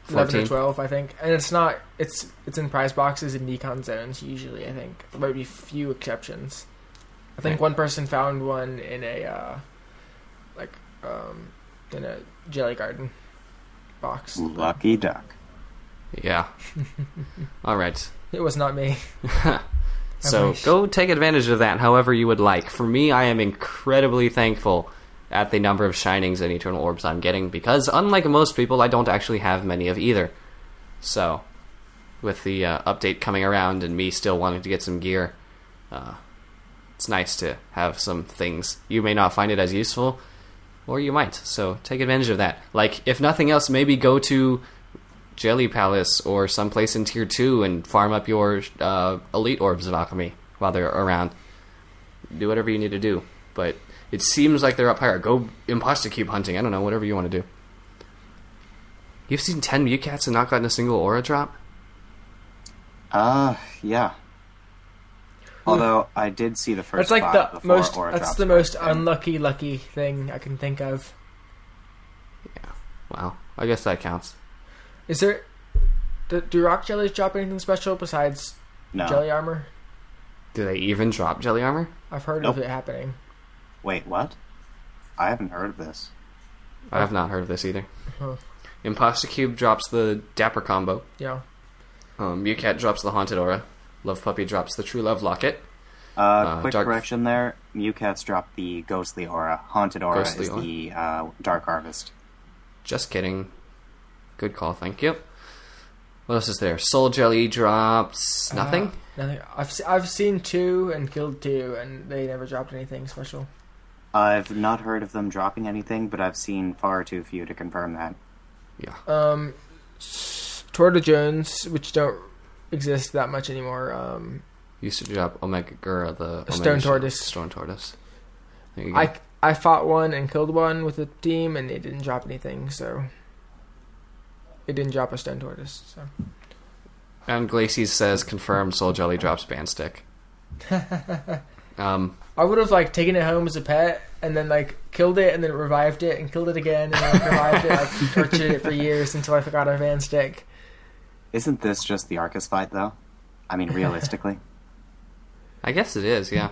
14? 11 or 12, I think. And it's not... It's in prize boxes in decon zones, usually, I think. There might be few exceptions. I think one person found one in a... in a jelly garden box. Lucky duck. Yeah. Alright. It was not me. So, go take advantage of that however you would like. For me, I am incredibly thankful at the number of shinings and eternal orbs I'm getting, because unlike most people, I don't actually have many of either. So, with the update coming around and me still wanting to get some gear, it's nice to have some things. You may not find it as useful, or you might, so take advantage of that. Like, if nothing else, maybe go to Jelly Palace or someplace in Tier 2 and farm up your Elite Orbs of Alchemy while they're around. Do whatever you need to do, but it seems like they're up higher. Go Imposter Cube hunting, I don't know, whatever you want to do. You've seen 10 Mewcats and not gotten a single aura drop? Yeah. Although I did see the first. That's like the most. Aura That's drops the most first, lucky thing I can think of. Yeah. Well, I guess that counts. Is there? Do rock jellies drop anything special besides jelly armor? Do they even drop jelly armor? I've heard of it happening. Wait, what? I haven't heard of this. I have not heard of this either. Imposter Cube drops the Dapper combo. Yeah. Mewcat drops the Haunted Aura. Love Puppy drops the True Love Locket. Quick correction there. Mewcats drop the Ghostly Aura. Haunted Aura is the Dark Harvest. Just kidding. Good call, thank you. What else is there? Soul Jelly drops nothing? Nothing. I've seen 2 and killed 2, and they never dropped anything special. I've not heard of them dropping anything, but I've seen far too few to confirm that. Yeah. Torta Jones, which don't exist that much anymore. Used to drop Omega Gura, the Stone Tortoise. Stone Tortoise. There you go. I fought one and killed one with a team, and it didn't drop anything, so... It didn't drop a Stone Tortoise, so... And Glacies says, confirmed Soul Jelly drops Bandstick. I would have, taken it home as a pet, and then, killed it, and then revived it, and killed it again, and then revived it, tortured it for years until I forgot a Bandstick. Isn't this just the Arcus fight, though? I mean, realistically. I guess it is, yeah.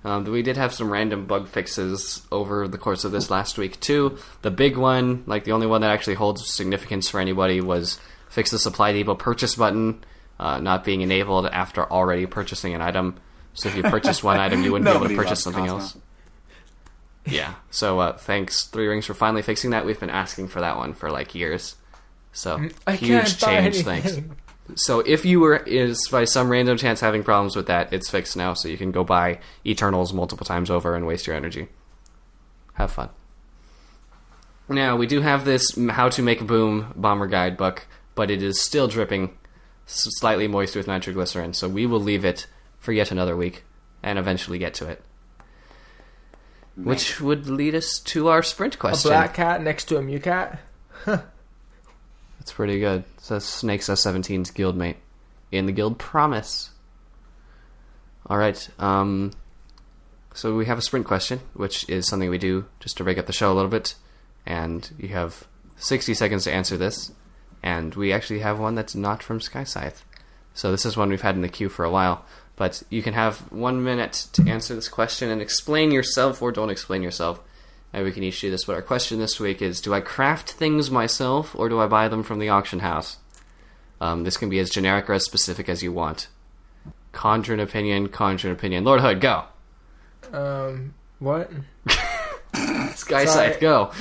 We did have some random bug fixes over the course of this last week, too. The big one, the only one that actually holds significance for anybody, was fix the Supply Depot purchase button not being enabled after already purchasing an item. So if you purchased one item, you wouldn't be able to purchase something else. Yeah, so thanks, 3 Rings, for finally fixing that. We've been asking for that one for, years. So, huge change, thanks. So if you were, by some random chance, having problems with that, it's fixed now, so you can go buy Eternals multiple times over and waste your energy. Have fun. Now, we do have this How to Make a Boom bomber guide book, but it is still dripping slightly moist with nitroglycerin, so we will leave it for yet another week and eventually get to it. Which would lead us to our sprint question. A black cat next to a mew cat? That's pretty good. So Snakes S17's guildmate in the guild promise. Alright, so we have a sprint question, which is something we do just to break up the show a little bit. And you have 60 seconds to answer this. And we actually have one that's not from Sky-Scythe. So this is one we've had in the queue for a while. But you can have 1 minute to answer this question and explain yourself or don't explain yourself. And we can each do this. But our question this week is, do I craft things myself or do I buy them from the auction house? This can be as generic or as specific as you want. Conjure an opinion. Lord Hood, go. What? Sky-Scythe, go.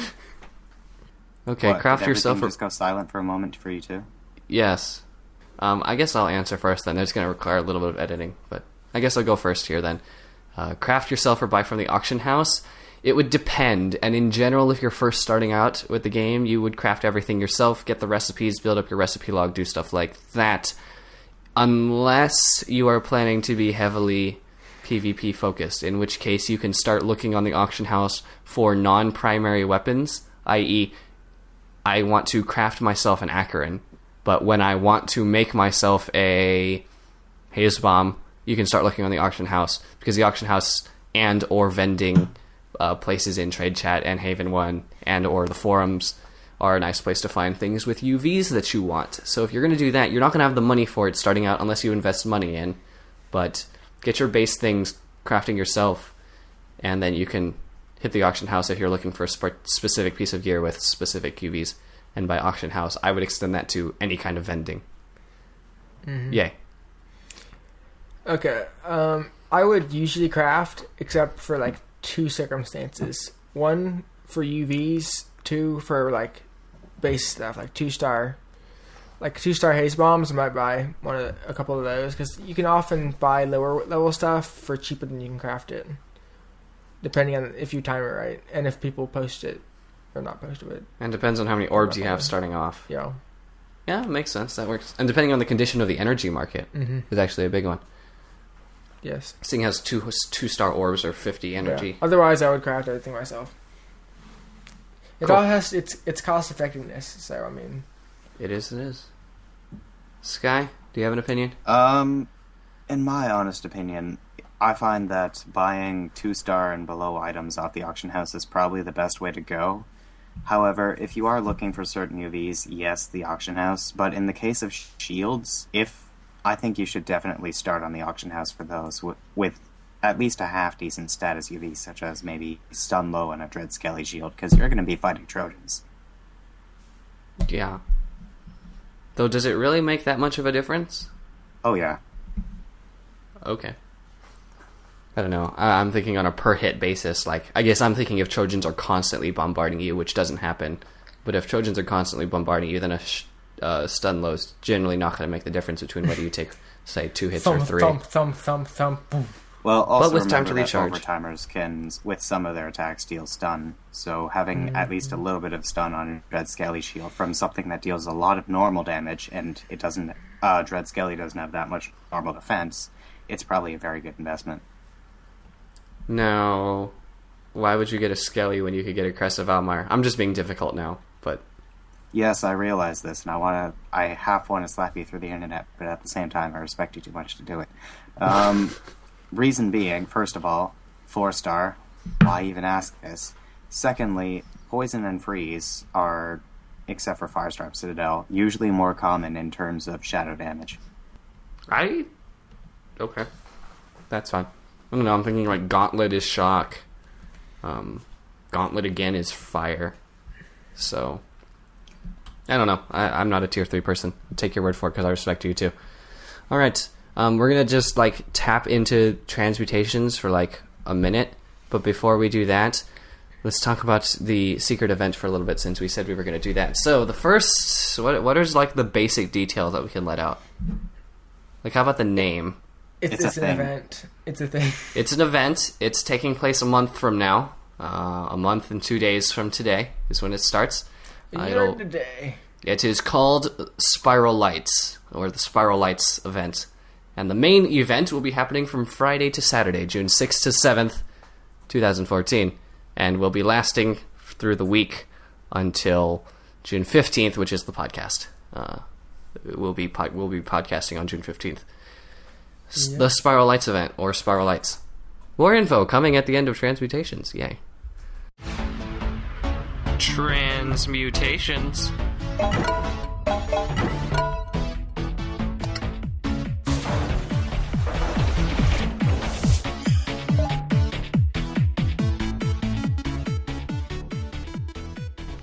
Okay, What, craft did yourself. just go silent for a moment for you too? Yes. I guess I'll answer first then. It's going to require a little bit of editing, but I guess I'll go first here then. Craft yourself or buy from the auction house? It would depend, and in general, if you're first starting out with the game, you would craft everything yourself, get the recipes, build up your recipe log, do stuff like that. Unless you are planning to be heavily PvP focused, in which case you can start looking on the auction house for non-primary weapons, i.e., I want to craft myself an Acheron, but when I want to make myself a Haze Bomb, you can start looking on the auction house, because the auction house and or vending places in Trade Chat and Haven 1 and or the forums are a nice place to find things with UVs that you want. So if you're going to do that, you're not going to have the money for it starting out unless you invest money in, but get your base things crafting yourself, and then you can hit the auction house if you're looking for a specific piece of gear with specific UVs. And by auction house, I would extend that to any kind of vending. Mm-hmm. Yay. Okay. I would usually craft, except for like 2 circumstances. 1 for UVs, 2 for like base stuff, like 2-star. Like 2-star haze bombs, I might buy a couple of those, because you can often buy lower level stuff for cheaper than you can craft it, depending on if you time it right and if people post it or not post it. And depends on how many orbs you have starting off. Yeah, it makes sense. That works. And depending on the condition of the energy market, is actually a big one. Yes. This thing has 2-star orbs or 50 energy. Yeah. Otherwise, I would craft everything myself. It all has its cost effectiveness. So I mean, it is. Sky, do you have an opinion? In my honest opinion, I find that buying 2-star and below items off the auction house is probably the best way to go. However, if you are looking for certain UVs, yes, the auction house. But in the case of shields, I think you should definitely start on the auction house for those with at least a half-decent status UV, such as maybe Stun Low and a Dread Skelly shield, because you're going to be fighting Trojans. Yeah. Though, does it really make that much of a difference? Oh, yeah. Okay. I don't know. I'm thinking on a per-hit basis. Like, I guess I'm thinking if Trojans are constantly bombarding you, which doesn't happen. But if Trojans are constantly bombarding you, then a stun low is generally not going to make the difference between whether you take, say, 2 hits or 3. Thump, boom. Well, also but with time to remember recharge, that overtimers can, with some of their attacks, deal stun. So having at least a little bit of stun on Dread Skelly shield from something that deals a lot of normal damage, and it doesn't, Dread Skelly doesn't have that much normal defense, it's probably a very good investment. Now, why would you get a Skelly when you could get a Crest of Almire? I'm just being difficult now, but... Yes, I realize this, and I half want to slap you through the internet, but at the same time, I respect you too much to do it. Reason being, first of all, 4-star. Why even ask this? Secondly, Poison and Freeze are, except for Firestorm Citadel, usually more common in terms of shadow damage. Okay. That's fine. I don't know, I'm thinking like Gauntlet is shock. Gauntlet again is fire. So, I don't know. I'm not a tier 3 person. I'll take your word for it because I respect you too. Alright. We're going to just like tap into transmutations for like a minute. But before we do that, let's talk about the secret event for a little bit, since we said we were going to do that. So the first, what is like the basic details that we can let out? Like, how about the name? It's an event. It's a thing. It's an event. It's taking place a month from now. A month and 2 days from today is when it starts. Today. It is called Spiral Lights, or the Spiral Lights event. And the main event will be happening from Friday to Saturday, June 6th to 7th, 2014. And will be lasting through the week until June 15th, which is the podcast. We'll be podcasting on June 15th. Yeah. The Spiral Lights event, or Spiral Lights. More info coming at the end of Transmutations. Yay. Transmutations.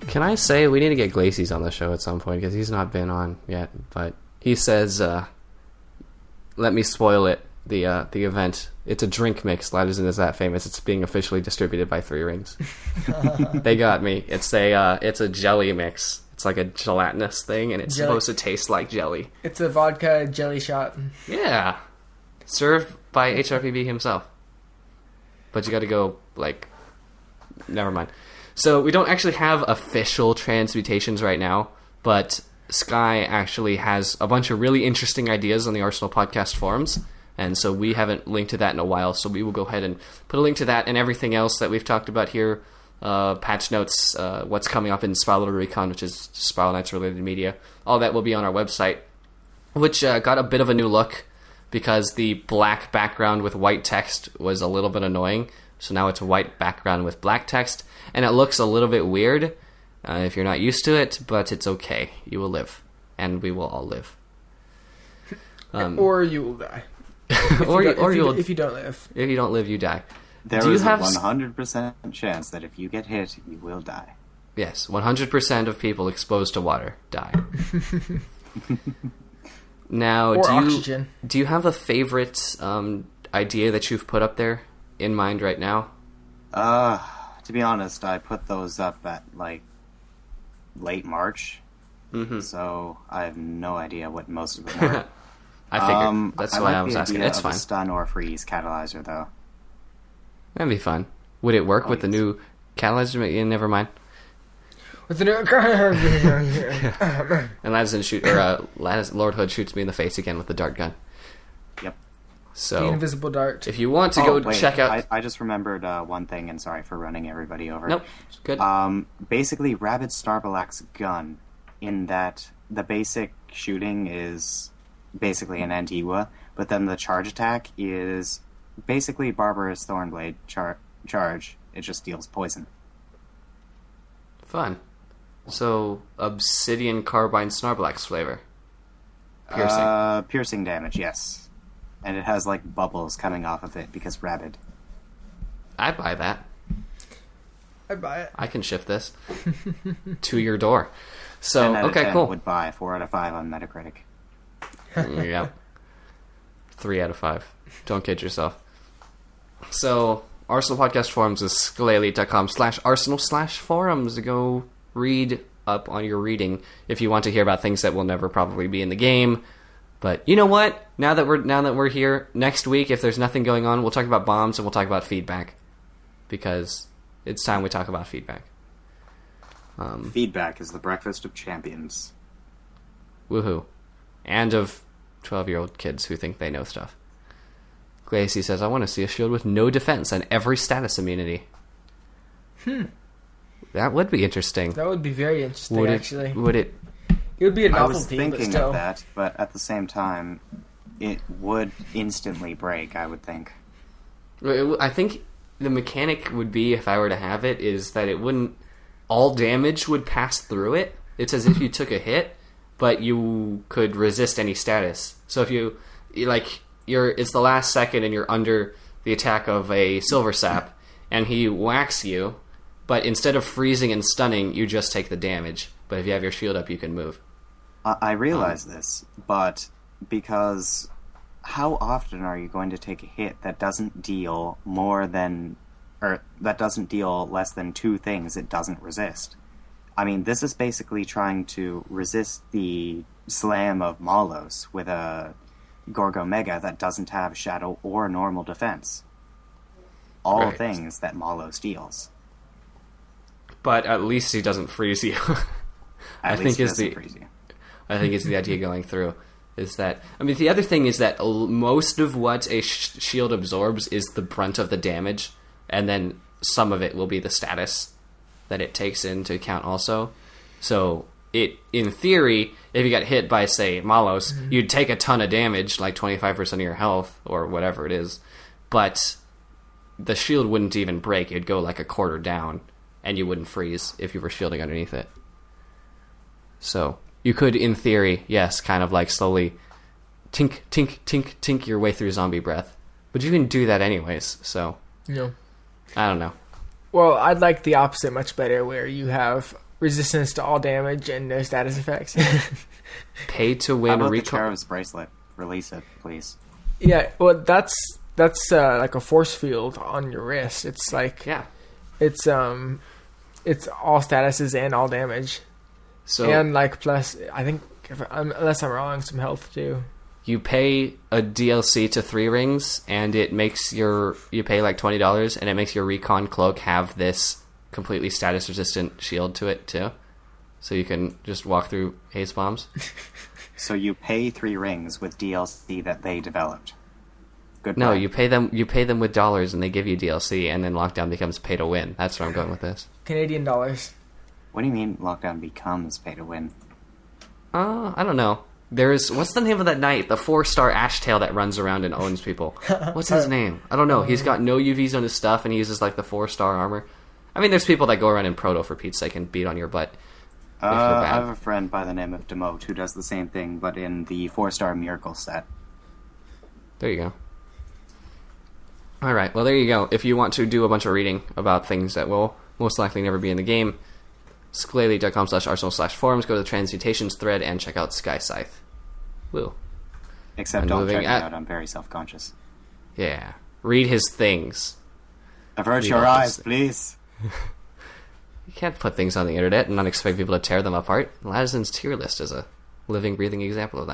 Can I say we need to get Glacies on the show at some point, because he's not been on yet, but he says, let me spoil it, the event. It's a drink mix. Ladderson is that famous. It's being officially distributed by Three Rings. They got me. It's a jelly mix. It's like a gelatinous thing, and it's supposed to taste like jelly. It's a vodka jelly shot. Yeah. Served by HRPB himself. But you gotta go, never mind. So we don't actually have official transmutations right now, but Sky actually has a bunch of really interesting ideas on the Arsenal podcast forums, and so we haven't linked to that in a while, so we will go ahead and put a link to that and everything else that we've talked about here, patch notes, what's coming up in Spiral Recon, which is Spiral Knights related media. All that will be on our website, which got a bit of a new look because the black background with white text was a little bit annoying, so now it's a white background with black text, and it looks a little bit weird if you're not used to it, but it's okay. You will live, and we will all live. Or you will die. If you don't live. If you don't live, you die. There is a 100% chance that if you get hit, you will die. Yes, 100% of people exposed to water die. Now, do you have a favorite idea that you've put up there in mind right now? To be honest, I put those up at late March, so I have no idea what most of them were. I figured. That's why I was asking. It's fine. A stun or freeze catalyzer, though. That'd be fun. Would it work with the new catalyzer? Yeah, never mind. With the new and Lord Hood shoots me in the face again with the dart gun. Yep. So the invisible dart. If you want to check out, I just remembered one thing, and sorry for running everybody over. Nope, good. Basically, Rabid Starbalax's gun, in that the basic shooting is basically an Antigua, but then the charge attack is basically Barbarous Thornblade charge. It just deals poison. Fun. So, Obsidian Carbine Snarblax flavor. Piercing. Piercing damage, yes. And it has bubbles coming off of it because rabid. I'd buy that. I'd buy it. I can shift this to your door. So, 10 out of 10 cool. Would buy 4 out of 5 on Metacritic. Yeah. 3 out of 5. Don't kid yourself. So, Arsenal Podcast Forums is skalelite.com/arsenal/forums. Go read up on your reading if you want to hear about things that will never probably be in the game. But you know what? Now that we're here, next week, if there's nothing going on, we'll talk about bombs and we'll talk about feedback. Because it's time we talk about feedback. Feedback is the breakfast of champions. Woohoo. And of 12-year-old kids who think they know stuff. Glacy says, I want to see a shield with no defense and every status immunity. That would be interesting. That would be very interesting, actually. Would it? It would be a novelty, I was thinking but of that, but at the same time, it would instantly break, I would think. I think the mechanic would be, if I were to have it, is that it wouldn't... All damage would pass through it. It's as if you took a hit, but you could resist any status. So if you... it's the last second and you're under the attack of a Silver Sap, and he whacks you, but instead of freezing and stunning, you just take the damage. But if you have your shield up, you can move. I realize this, but because how often are you going to take a hit that doesn't deal that doesn't deal less than 2 things it doesn't resist? I mean, this is basically trying to resist the slam of Malos with a Gorgo Mega that doesn't have Shadow or normal defense. All things that Malos deals. but at least he doesn't freeze you. I think is the idea going through. Is that, I mean, the other thing is that most of what a shield absorbs is the brunt of the damage, and then some of it will be the status that it takes into account also. So, in theory, if you got hit by, say, Malos, you'd take a ton of damage, like 25% of your health, or whatever it is, but the shield wouldn't even break. It'd go like a quarter down, and you wouldn't freeze if you were shielding underneath it. So... you could, in theory, yes, kind of like slowly tink, tink, tink, tink your way through zombie breath. But you can do that anyways, so... No. I don't know. Well, I'd like the opposite much better, where you have resistance to all damage and no status effects. Pay to win How about recon... the Cherub's bracelet? Release it, please. Yeah, well, that's like a force field on your wrist. It's like... Yeah. It's all statuses and all damage. So, and like plus, I think unless I'm wrong, some health too. you pay a DLC to 3 rings, and it makes you pay like $20, and it makes your recon cloak have this completely status resistant shield to it too, so you can just walk through haze bombs. So you pay 3 rings with DLC that they developed. Good. No, plan. you pay them with dollars, and they give you DLC, and then lockdown becomes pay to win. That's where I'm going with this. Canadian dollars. What do you mean lockdown becomes pay to win? I don't know. There's... what's the name of that knight? The 4-star Ashtail that runs around and owns people. What's his name? I don't know. He's got no UVs on his stuff, and he uses like the 4-star armor. I mean, there's people that go around in Proto for Pete's sake and beat on your butt. I have a friend by the name of Demote who does the same thing, but in the 4-star Miracle set. There you go. Alright, well there you go. If you want to do a bunch of reading about things that will most likely never be in the game, Skalelite.com/arsenal/forums, go to the Transmutations thread and check out Sky-Scythe. Woo. Except And don't moving check it at- out, I'm very self-conscious. Yeah. Read his things. Avert Read your all his eyes, please. You can't put things on the internet and not expect people to tear them apart. Ladison's tier list is a living, breathing example of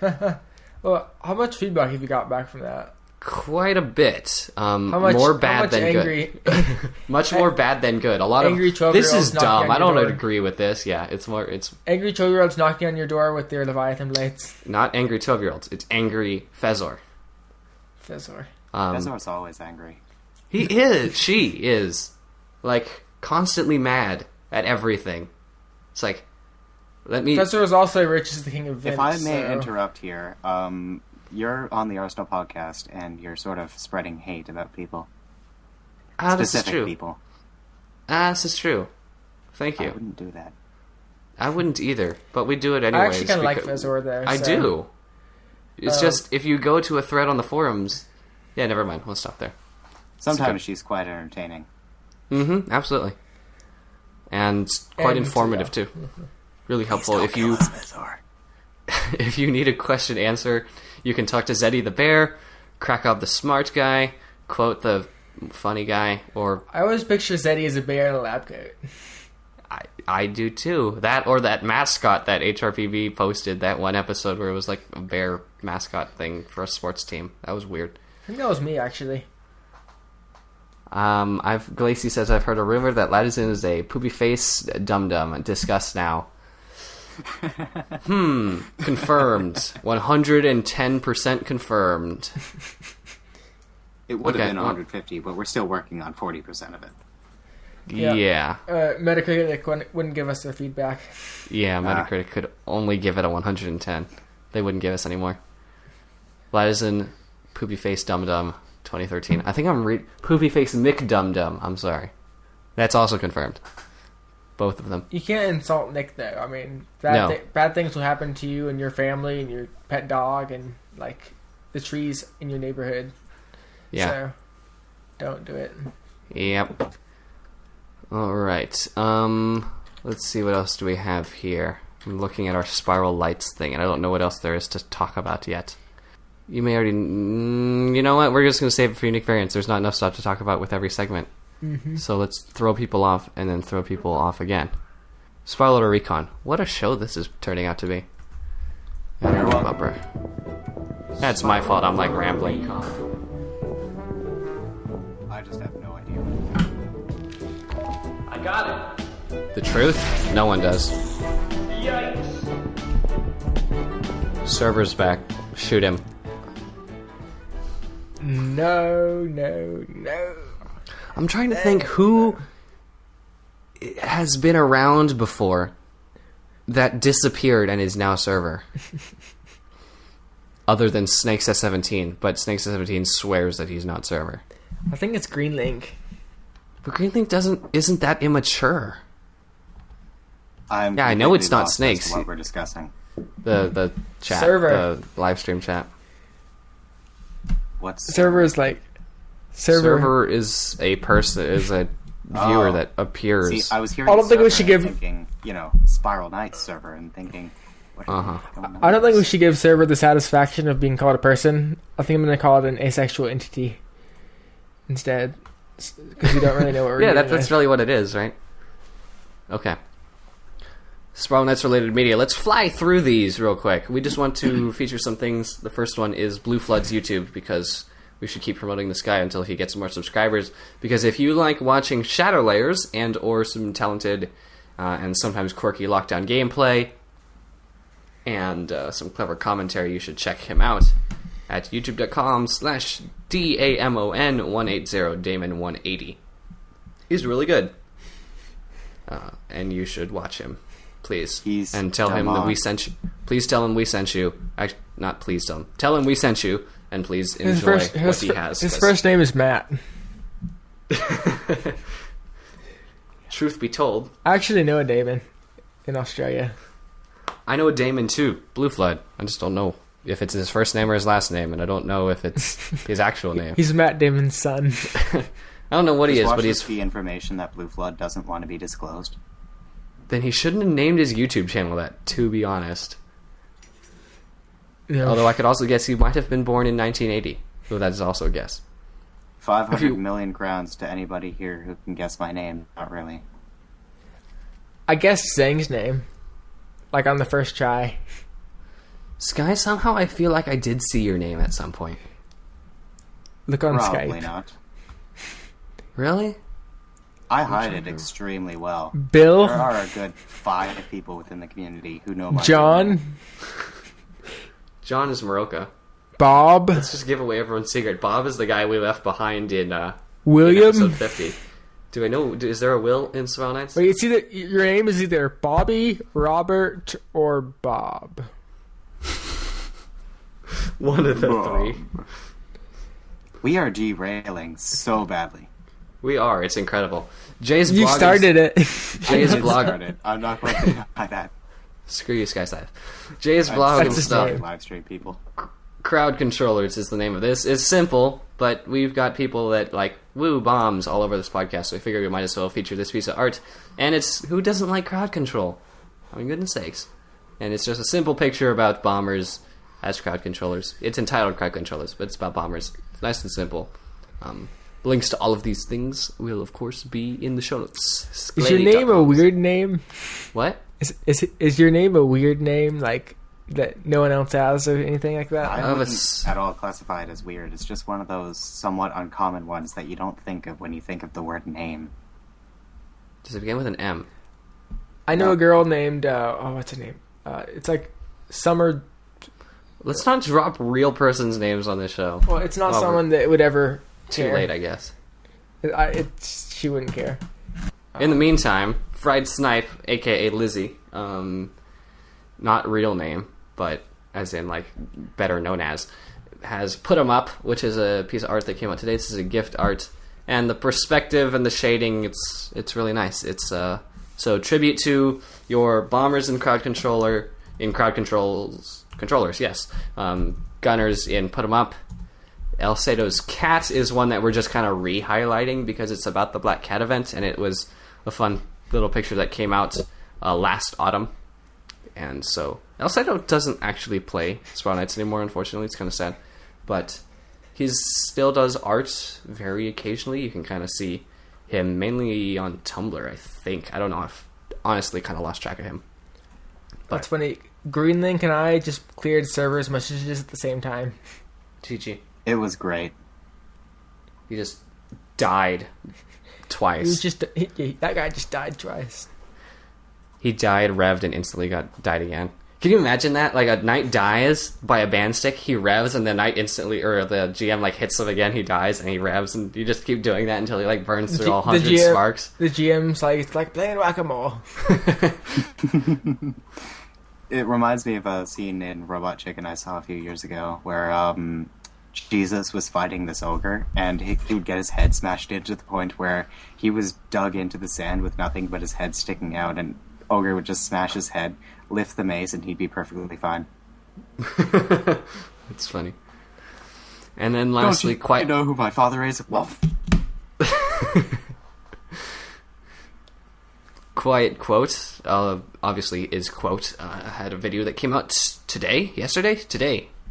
that. Well, how much feedback have you got back from that? Quite a bit. Much- more how bad much than angry- good. Much more bad than good. A lot Angry of 12-year-olds this is knocking dumb. on I your don't door. agree with this. Yeah, it's Angry 12-year-olds knocking on your door with their Leviathan blades. not angry 12-year-olds. It's angry Fezor. Fezor. Fezor's always angry. He is. She is. Like, constantly mad at everything. It's like, let me... Fezor is also rich as the king of Vince. If I may so- interrupt here, you're on the Arsenal podcast and you're sort of spreading hate about people. this is Specific true. people. This is true. Thank I you. wouldn't do that. I wouldn't either, but we do it I anyways. actually kind of like because- Fezor though. I so- do. It's just, if you go to a thread on the forums... Yeah, never mind. We'll stop there. Sometimes she's quite entertaining. Mm-hmm, absolutely. And quite And, informative, yeah. too. Really helpful. If you if you need a question answer, you can talk to Zeddy the Bear, Krakow the Smart Guy, Quote the Funny Guy, or... I always picture Zeddy as a bear in a lab coat. I do, too. That, or that mascot that HRPV posted, that one episode where it was like a bear mascot thing for a sports team. That was weird. I think that was me, actually. Glacy says, I've heard a rumor that Ladison is a poopy face dum-dum. Discuss now. Confirmed. 110% confirmed. It would Okay, have been well- 150, but we're still working on 40% of it. Yeah. Metacritic wouldn't give us their feedback. Yeah, Metacritic could only give it a 110. They wouldn't give us any more. Ladison, poopy face dum-dum, 2013. I think I'm poopy face Mick dum-dum. I'm sorry. That's also confirmed. Both of them. You can't insult Nick, though. I mean, No. bad things will happen to you and your family and your pet dog and, like, the trees in your neighborhood. Yeah. So, don't do it. Yep. Alright. Let's see, what else do we have here? I'm looking at our spiral lights thing, and I don't know what else there is to talk about yet. You may already... you know what? We're just going to save it for unique variants. There's not enough stuff to talk about with every segment. Mm-hmm. So let's throw people off, and then throw people off again. Spiral Loader Recon. What a show this is turning out to be. Bumper. That's my fault. I'm like rambling. I just have no idea. I got it. The truth? No one does. Server's back. Shoot him. No. I'm trying to think who has been around before that disappeared and is now server. Other than Snakes S17, but Snakes S17 swears that he's not server. I think it's Green Link. But Green Link isn't that immature. I'm I know it's not lost as Snakes. to what we're discussing. The chat, Server. the live stream chat. What's Server is like Server is a viewer that appears. See, I was hearing. I don't think we server should give- and thinking, Spiral Knights server, and thinking. What going on? I don't think we should give Server the satisfaction of being called a person. I think I'm going to call it an asexual entity instead, because we don't really know what we're Yeah, dealing that's with. really what it is, right? Okay. Spiral Knights related media. Let's fly through these real quick. We just want to feature some things. The first one is Blue Flood's YouTube, because we should keep promoting this guy until he gets more subscribers. Because if you like watching Shadow Layers and or some talented and sometimes quirky lockdown gameplay and some clever commentary, you should check him out at youtube.com/DAMON180, Damon180. He's really good. And you should watch him. Please. And tell him that we sent you. Please tell him we sent you. Not please tell him. Tell him we sent you, and please enjoy what he has. His first name is Matt. Truth be told, I actually know a Damon in Australia. I know a Damon too, Blue Flood. I just don't know if it's his first name or his last name, and I don't know if it's his actual name. He's Matt Damon's son. I don't know what he is, but he's... the information that Blue Flood doesn't want to be disclosed. Then he shouldn't have named his YouTube channel that, to be honest. Yeah. Although I could also guess he might have been born in 1980. So that is also a guess. 500 million crowns to anybody here who can guess my name. Not really. I guess Zhang's name. Like on the first try. Sky, somehow I feel like I did see your name at some point. Look on Probably Skype. not. Really? I hide it extremely well. Bill? There are a good 5 people within the community who know my John? name. John is Maroka. Bob? Let's just give away everyone's secret. Bob is the guy we left behind in William? episode 50. Do I know? Is there a Will in Spiral Knights? Wait, it's either your name is either Bobby, Robert, or Bob. One of the three. We are derailing so badly. We are. It's incredible. Jay's You blog started it. Jay's I blog. started. I'm not going to deny that. Screw you, Sky-Scythe. Jay's blog and That's his stuff. name. Live stream people. Crowd Controllers is the name of this. It's simple, but we've got people that like woo bombs all over this podcast, so we figured we might as well feature this piece of art. And it's who doesn't like crowd control? I mean, goodness sakes. And it's just a simple picture about bombers as crowd controllers. It's entitled Crowd Controllers, but it's about bombers. It's nice and simple. Links to all of these things will, of course, be in the show notes. Is your name a weird name? What? Is your name a weird name, like, that no one else has or anything like that? I have a wouldn't at all classify it as weird. It's just one of those somewhat uncommon ones that you don't think of when you think of the word name. Does it begin with an M? I know a girl named, what's her name? It's like Summer... Let's not drop real person's names on this show. Well, it's not Oh, someone that would ever Too care. late, I guess. She wouldn't care. In the meantime, Fried Snipe, aka Lizzie, not real name, but as in like better known as, has put 'em up, which is a piece of art that came out today. This is a gift art, and the perspective and the shading, it's really nice. It's so tribute to your bombers in crowd controllers, yes. Gunners in Put 'em Up. El Sato's cat is one that we're just kind of re-highlighting because it's about the Black Cat event, and it was a fun little picture that came out last autumn. And so El Sato doesn't actually play Spiral Knights anymore, unfortunately. It's kind of sad. But he still does art very occasionally. You can kind of see him mainly on Tumblr, I think. I don't know. I've honestly kind of lost track of him. That's funny. Green Link and I just cleared servers messages at the same time. GG. It was great. He just died He was twice. just that guy just died twice. He died, revved, and instantly died again. Can you imagine that? Like, a knight dies by a band stick, he revs, and the knight instantly, or the GM, like, hits him again, he dies, and he revs, and you just keep doing that until he, like, burns through all 100 sparks. The GM's like, it's like playing whack-a-mole. It reminds me of a scene in Robot Chicken I saw a few years ago, where, Jesus was fighting this ogre, and he would get his head smashed in to the point where he was dug into the sand with nothing but his head sticking out, and ogre would just smash his head, lift the mace, and he'd be perfectly fine. That's funny. And then lastly, Don't you know who my father is? Wolf. Quiet Quote, obviously is Quote, had a video that came out today,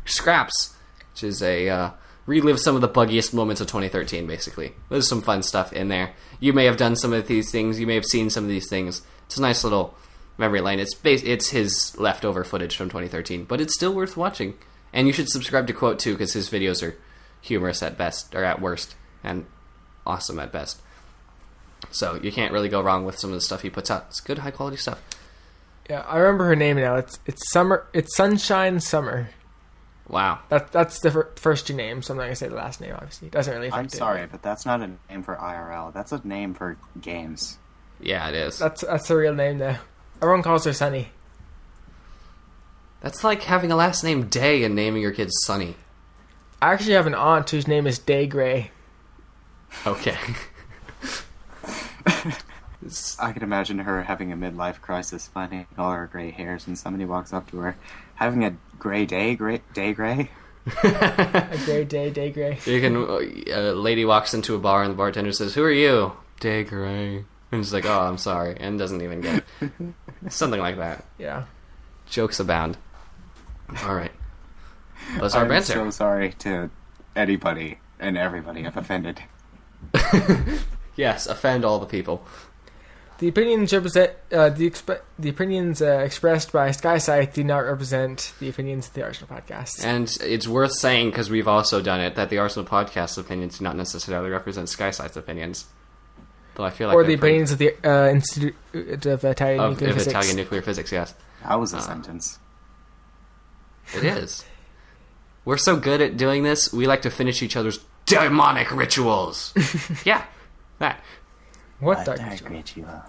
Scraps, which is a, relive some of the buggiest moments of 2013, basically. There's some fun stuff in there. You may have done some of these things, you may have seen some of these things. It's a nice little memory lane. It's his leftover footage from 2013, but it's still worth watching. And you should subscribe to Quote too, because his videos are humorous at best, or at worst, and awesome at best. So you can't really go wrong with some of the stuff he puts out. It's good, high quality stuff. Yeah, I remember her name now. It's Summer. It's Sunshine Summer. Wow. That's the first two names. So I'm not gonna say the last name. Obviously, it doesn't really affect I'm sorry, but that's not a name for IRL. That's a name for games. Yeah, it is. That's a real name now. Everyone calls her Sunny. That's like having a last name Day and naming your kid Sunny. I actually have an aunt whose name is Day Gray. Okay. I can imagine her having a midlife crisis, finding all her gray hairs, and somebody walks up to her, having a gray day, day gray. A gray day gray. You can. A lady walks into a bar and the bartender says, "Who are you?" Day Gray. And she's like, "Oh, I'm sorry," and doesn't even get it. Something like that. Yeah. Jokes abound. All right. That's our banter. I'm so sorry to anybody and everybody I've offended. Yes, offend all the people. The opinions expressed by Sky-Scythe do not represent the opinions of the Arsenal podcast. And it's worth saying, because we've also done it, that the Arsenal podcast's opinions do not necessarily represent Sky-Scythe's opinions. Though I feel like or the opinions of the Institute of Italian Nuclear Physics. Italian Nuclear Physics, yes. That was a sentence. It is. We're so good at doing this, we like to finish each other's demonic rituals. Yeah, that. What dark ritual?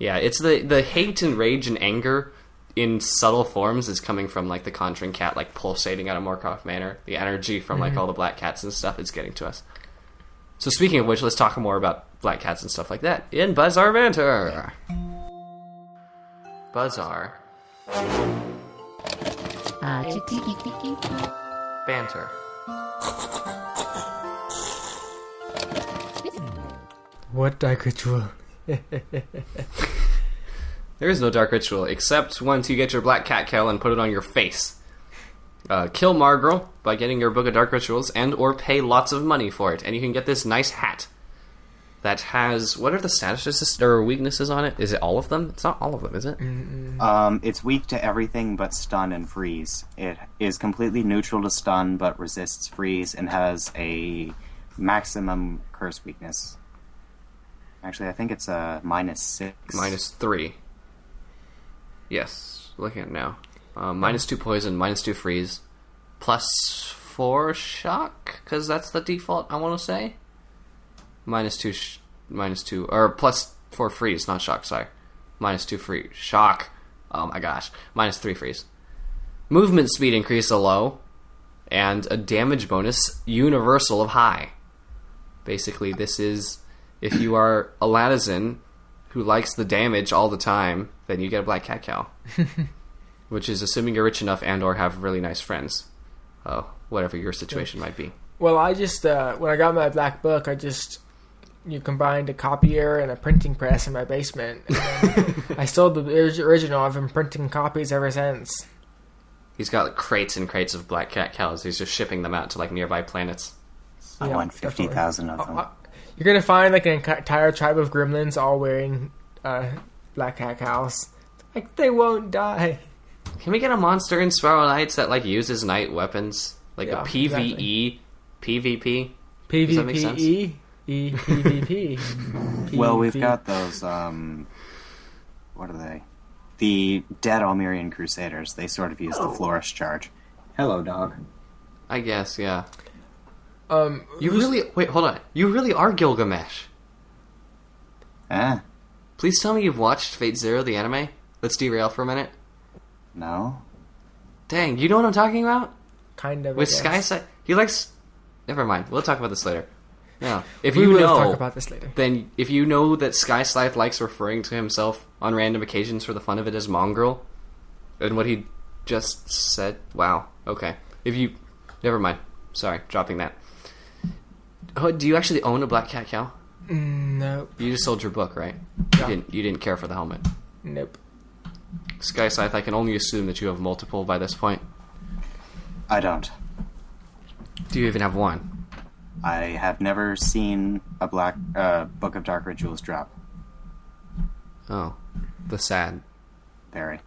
Yeah, it's the hate and rage and anger in subtle forms is coming from, like, the Conjuring cat, like, pulsating out of Morkoff Manor. The energy from, like, all the black cats and stuff is getting to us. So speaking of which, let's talk more about black cats and stuff like that in Bazaar Banter. Bazaar Banter. What dark ritual? There is no dark ritual, except once you get your black cat cowl and put it on your face. Kill Margrel by getting your book of dark rituals, and or pay lots of money for it, and you can get this nice hat that has, what are the statuses or weaknesses on it? Is it all of them? It's not all of them, is it? It's weak to everything but stun and freeze. It is completely neutral to stun, but resists freeze, and has a maximum curse weakness. Actually, I think it's a -6. -3. Yes, looking at it now. -2 poison, -2 freeze, +4 shock, because that's the default, I want to say. -2, or +4 freeze, not shock, sorry. -2 free, shock. Oh my gosh. -3 freeze. Movement speed increase to low, and a damage bonus universal of high. Basically, this is, if you are a Latizan who likes the damage all the time, then you get a black cat cow. Which is assuming you're rich enough and or have really nice friends. Whatever your situation might be. Well, I just, when I got my black book, you combined a copier and a printing press in my basement. And I sold the original. I've been printing copies ever since. He's got crates and crates of black cat cows. He's just shipping them out to, like, nearby planets. I want 50,000 of them. You're going to find, like, an entire tribe of gremlins all wearing black cat cows. Like, they won't die. Can we get a monster in Spiral Knights that, like, uses night weapons? Like a PvE, exactly. PvP? PvPE? Does that make sense? PvP. Well, we've got those, what are they? the dead Almerian Crusaders, they sort of use the Flourish charge. Hello, dog. I guess, yeah. Wait, hold on. You really are Gilgamesh. Eh? Please tell me you've watched Fate Zero, the anime? Let's derail for a minute. No? Dang, you know what I'm talking about? Kind of. With Sky-Scythe, he likes... Never mind, we'll talk about this later. Yeah, if we you will know... talk about this later. Then, if you know that Sky-Scythe likes referring to himself on random occasions for the fun of it as Mongrel, and what he just said... Wow, okay. If you... Never mind. Sorry, dropping that. Oh, do you actually own a black cat cow? Nope. You just sold your book, right? Yeah. You didn't care for the helmet. Nope. Sky-Scythe, I can only assume that you have multiple by this point. I don't. Do you even have one? I have never seen a black Book of Dark Rituals drop. Oh. The sad. Very.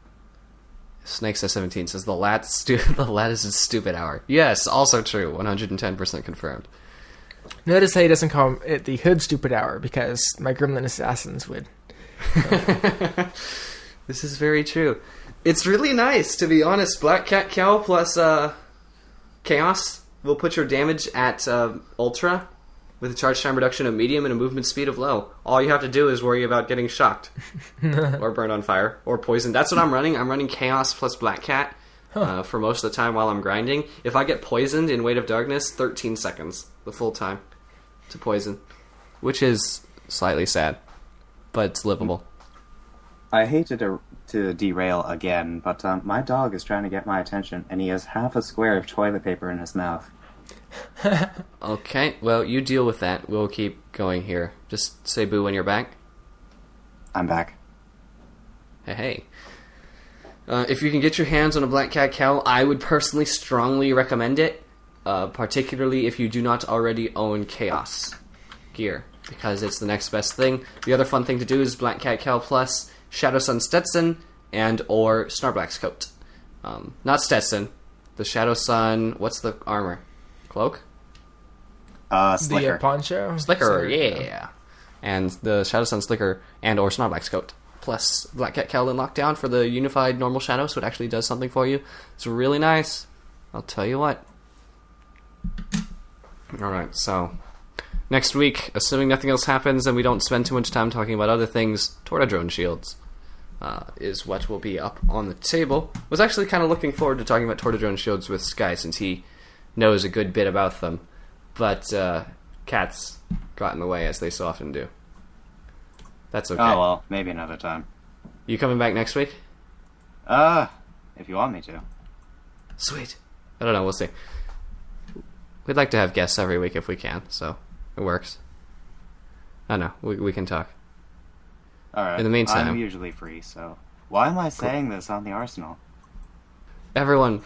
Snake says 17 says the lat is a stupid hour. Yes, also true. 110% confirmed. Notice how he doesn't call it the Hood Stupid Hour, because my Gremlin Assassins would. This is very true. It's really nice, to be honest. Black Cat Cow plus Chaos will put your damage at Ultra with a charge time reduction of medium and a movement speed of low. All you have to do is worry about getting shocked or burned on fire or poisoned. That's what I'm running. I'm running Chaos plus Black Cat for most of the time while I'm grinding. If I get poisoned in Weight of Darkness, 13 seconds, the full time to poison, which is slightly sad, but it's livable. I hate to derail again, but my dog is trying to get my attention, and he has half a square of toilet paper in his mouth. Okay, well, you deal with that. We'll keep going here. Just say boo when you're back. I'm back. Hey. If you can get your hands on a Black Cat Cow, I would personally strongly recommend it, particularly if you do not already own Chaos gear, because it's the next best thing. The other fun thing to do is Black Cat Cow plus Shadow Sun Stetson and or Snarblack's coat. Not Stetson. The Shadow Sun... What's the armor? Cloak? Slicker. The poncho? Slicker, yeah. And the Shadow Sun Slicker and or Snarblack's coat. Plus Black Cat Cow in Lockdown for the unified normal shadow, so it actually does something for you. It's really nice. I'll tell you what. Alright, so... Next week, assuming nothing else happens and we don't spend too much time talking about other things, Tortadrone shields is what will be up on the table. Was actually kind of looking forward to talking about Tortadrone shields with Sky, since he knows a good bit about them. But cats got in the way, as they so often do. That's okay. Oh, well, maybe another time. You coming back next week? If you want me to. Sweet. I don't know, we'll see. We'd like to have guests every week if we can, so... It works. I know. We can talk. Alright. In the meantime... I'm usually free, so... Why am I saying this on the Arsenal? Everyone,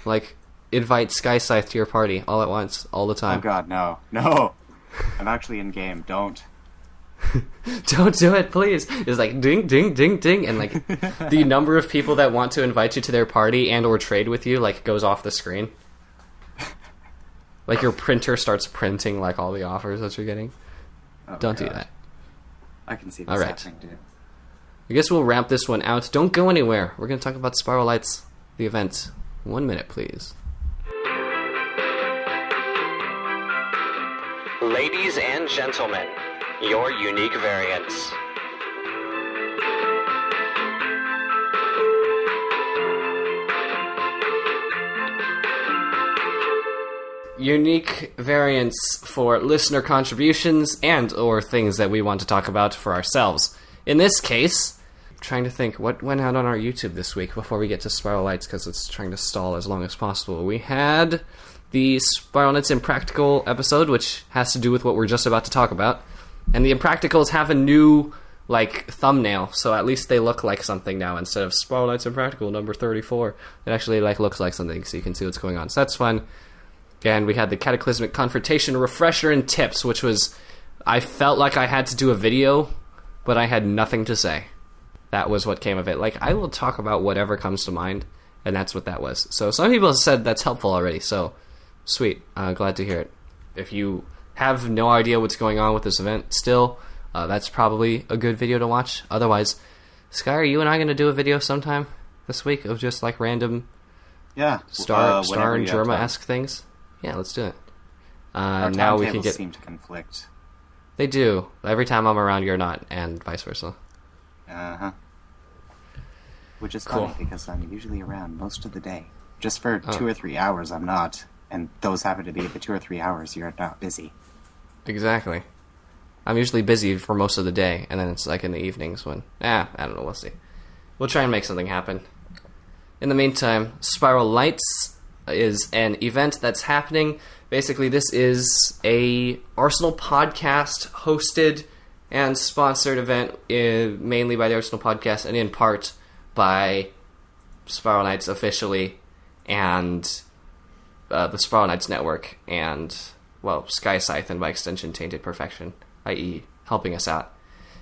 invite Sky-Scythe to your party all at once, all the time. Oh god, no. No! I'm actually in-game. Don't. Don't do it, please. It's ding, ding, ding, ding, and the number of people that want to invite you to their party and or trade with you, goes off the screen. Your printer starts printing, all the offers that you're getting. Oh, Don't God. do that. I can see this Alright. happening, dude. I guess we'll wrap this one out. Don't go anywhere. We're going to talk about Spiral Lights, the event. 1 minute, please. Ladies and gentlemen, your unique variants. Unique variants for listener contributions and or things that we want to talk about for ourselves. In this case, I'm trying to think what went out on our YouTube this week before we get to Spiral Lights, because it's trying to stall as long as possible. We had the Spiral Knights Impractical episode, which has to do with what we're just about to talk about. And the Impracticals have a new, thumbnail, so at least they look like something now. Instead of Spiral Knights Impractical number 34, it actually, looks like something, so you can see what's going on. So that's fun. And we had the Cataclysmic Confrontation Refresher and Tips, which was... I felt like I had to do a video, but I had nothing to say. That was what came of it. I will talk about whatever comes to mind, and that's what that was. So some people have said that's helpful already, so sweet. Glad to hear it. If you have no idea what's going on with this event still, that's probably a good video to watch. Otherwise, Sky, are you and I going to do a video sometime this week of just like random Star and Germa-esque things? Yeah, let's do it. Our now we can get. Seem to conflict. They do. Every time I'm around, you're not, and vice versa. Which is Cool. funny because I'm usually around most of the day. Just for 2 or 3 hours, I'm not, and those happen to be the 2 or 3 hours you're not busy. Exactly. I'm usually busy for most of the day, and then it's like in the evenings when... I don't know, we'll see. We'll try and make something happen. In the meantime, Spiral Lights is an event that's happening. Basically, this is a Arsenal podcast hosted and sponsored event, mainly by the Arsenal podcast, and in part by Spiral Knights officially, and the Spiral Knights Network, and, well, Sky-Scythe, and by extension, Tainted Perfection, i.e. helping us out.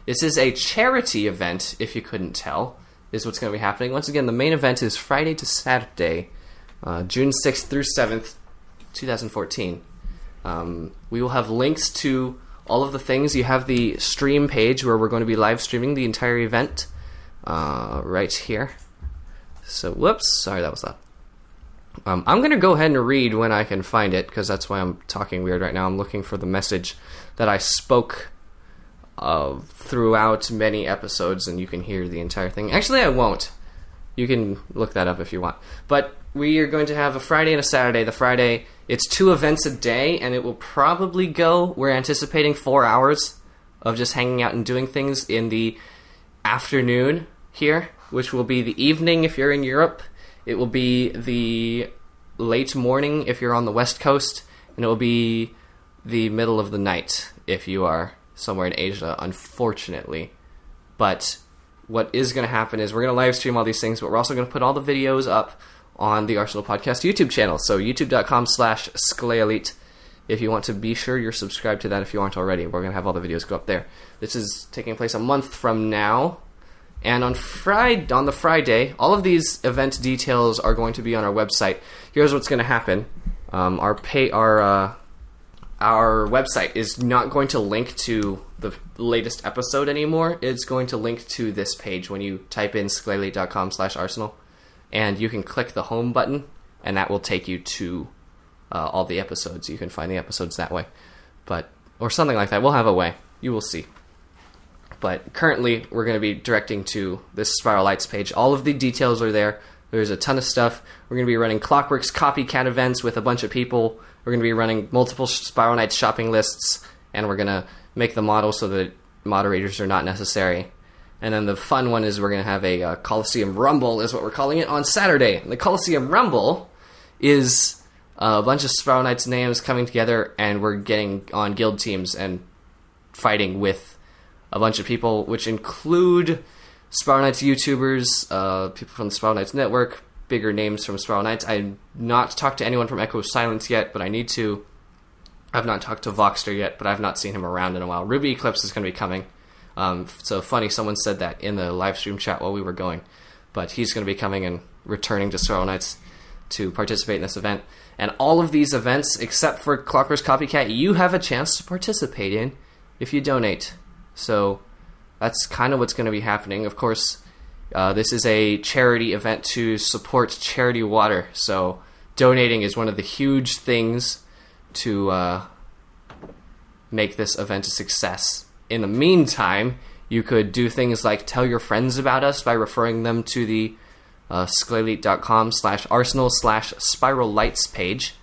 This is a charity event, if you couldn't tell, is what's going to be happening. Once again, the main event is Friday to Saturday, June 6th through 7th, 2014. We will have links to all of the things. You have the stream page where we're going to be live streaming the entire event right here. So, whoops, sorry, that was loud. I'm going to go ahead and read when I can find it, because that's why I'm talking weird right now. I'm looking for the message that I spoke of throughout many episodes, and you can hear the entire thing. Actually, I won't. You can look that up if you want. But we are going to have a Friday and a Saturday. The Friday, it's 2 events a day, and it will probably go, we're anticipating 4 hours of just hanging out and doing things in the afternoon here, which will be the evening if you're in Europe. It will be the late morning if you're on the West Coast, and it will be the middle of the night if you are somewhere in Asia, unfortunately. But what is going to happen is we're going to live stream all these things, but we're also going to put all the videos up on the Arsenal Podcast YouTube channel. So youtube.com/SklayElite. If you want to be sure you're subscribed to that if you aren't already. We're going to have all the videos go up there. This is taking place a month from now. And on the Friday, all of these event details are going to be on our website. Here's what's going to happen. Our website is not going to link to the latest episode anymore. It's going to link to this page when you type in skyelite.com/Arsenal. And you can click the home button, and that will take you to all the episodes. You can find the episodes that way. Or something like that. We'll have a way. You will see. But currently, we're going to be directing to this Spiral Lights page. All of the details are there. There's a ton of stuff. We're going to be running Clockwork's copycat events with a bunch of people. We're going to be running multiple Spiral Knights shopping lists, and we're going to make the model so that moderators are not necessary. And then the fun one is we're going to have a Coliseum Rumble, is what we're calling it, on Saturday. And the Coliseum Rumble is a bunch of Spiral Knights names coming together, and we're getting on guild teams and fighting with a bunch of people, which include Spiral Knights YouTubers, people from the Spiral Knights Network, bigger names from Spiral Knights. I've not talked to anyone from Echo of Silence yet, but I need to. I've not talked to Voxter yet, but I've not seen him around in a while. Ruby Eclipse is going to be coming. So funny, someone said that in the live stream chat while we were going. But he's going to be coming and returning to Spiral Knights to participate in this event. And all of these events, except for Clockwork's Copycat, you have a chance to participate in if you donate. So that's kind of what's going to be happening. Of course, this is a charity event to support charity water. So donating is one of the huge things to make this event a success. In the meantime, you could do things like tell your friends about us by referring them to the skyelite.com/Arsenal/Spiral Lights page.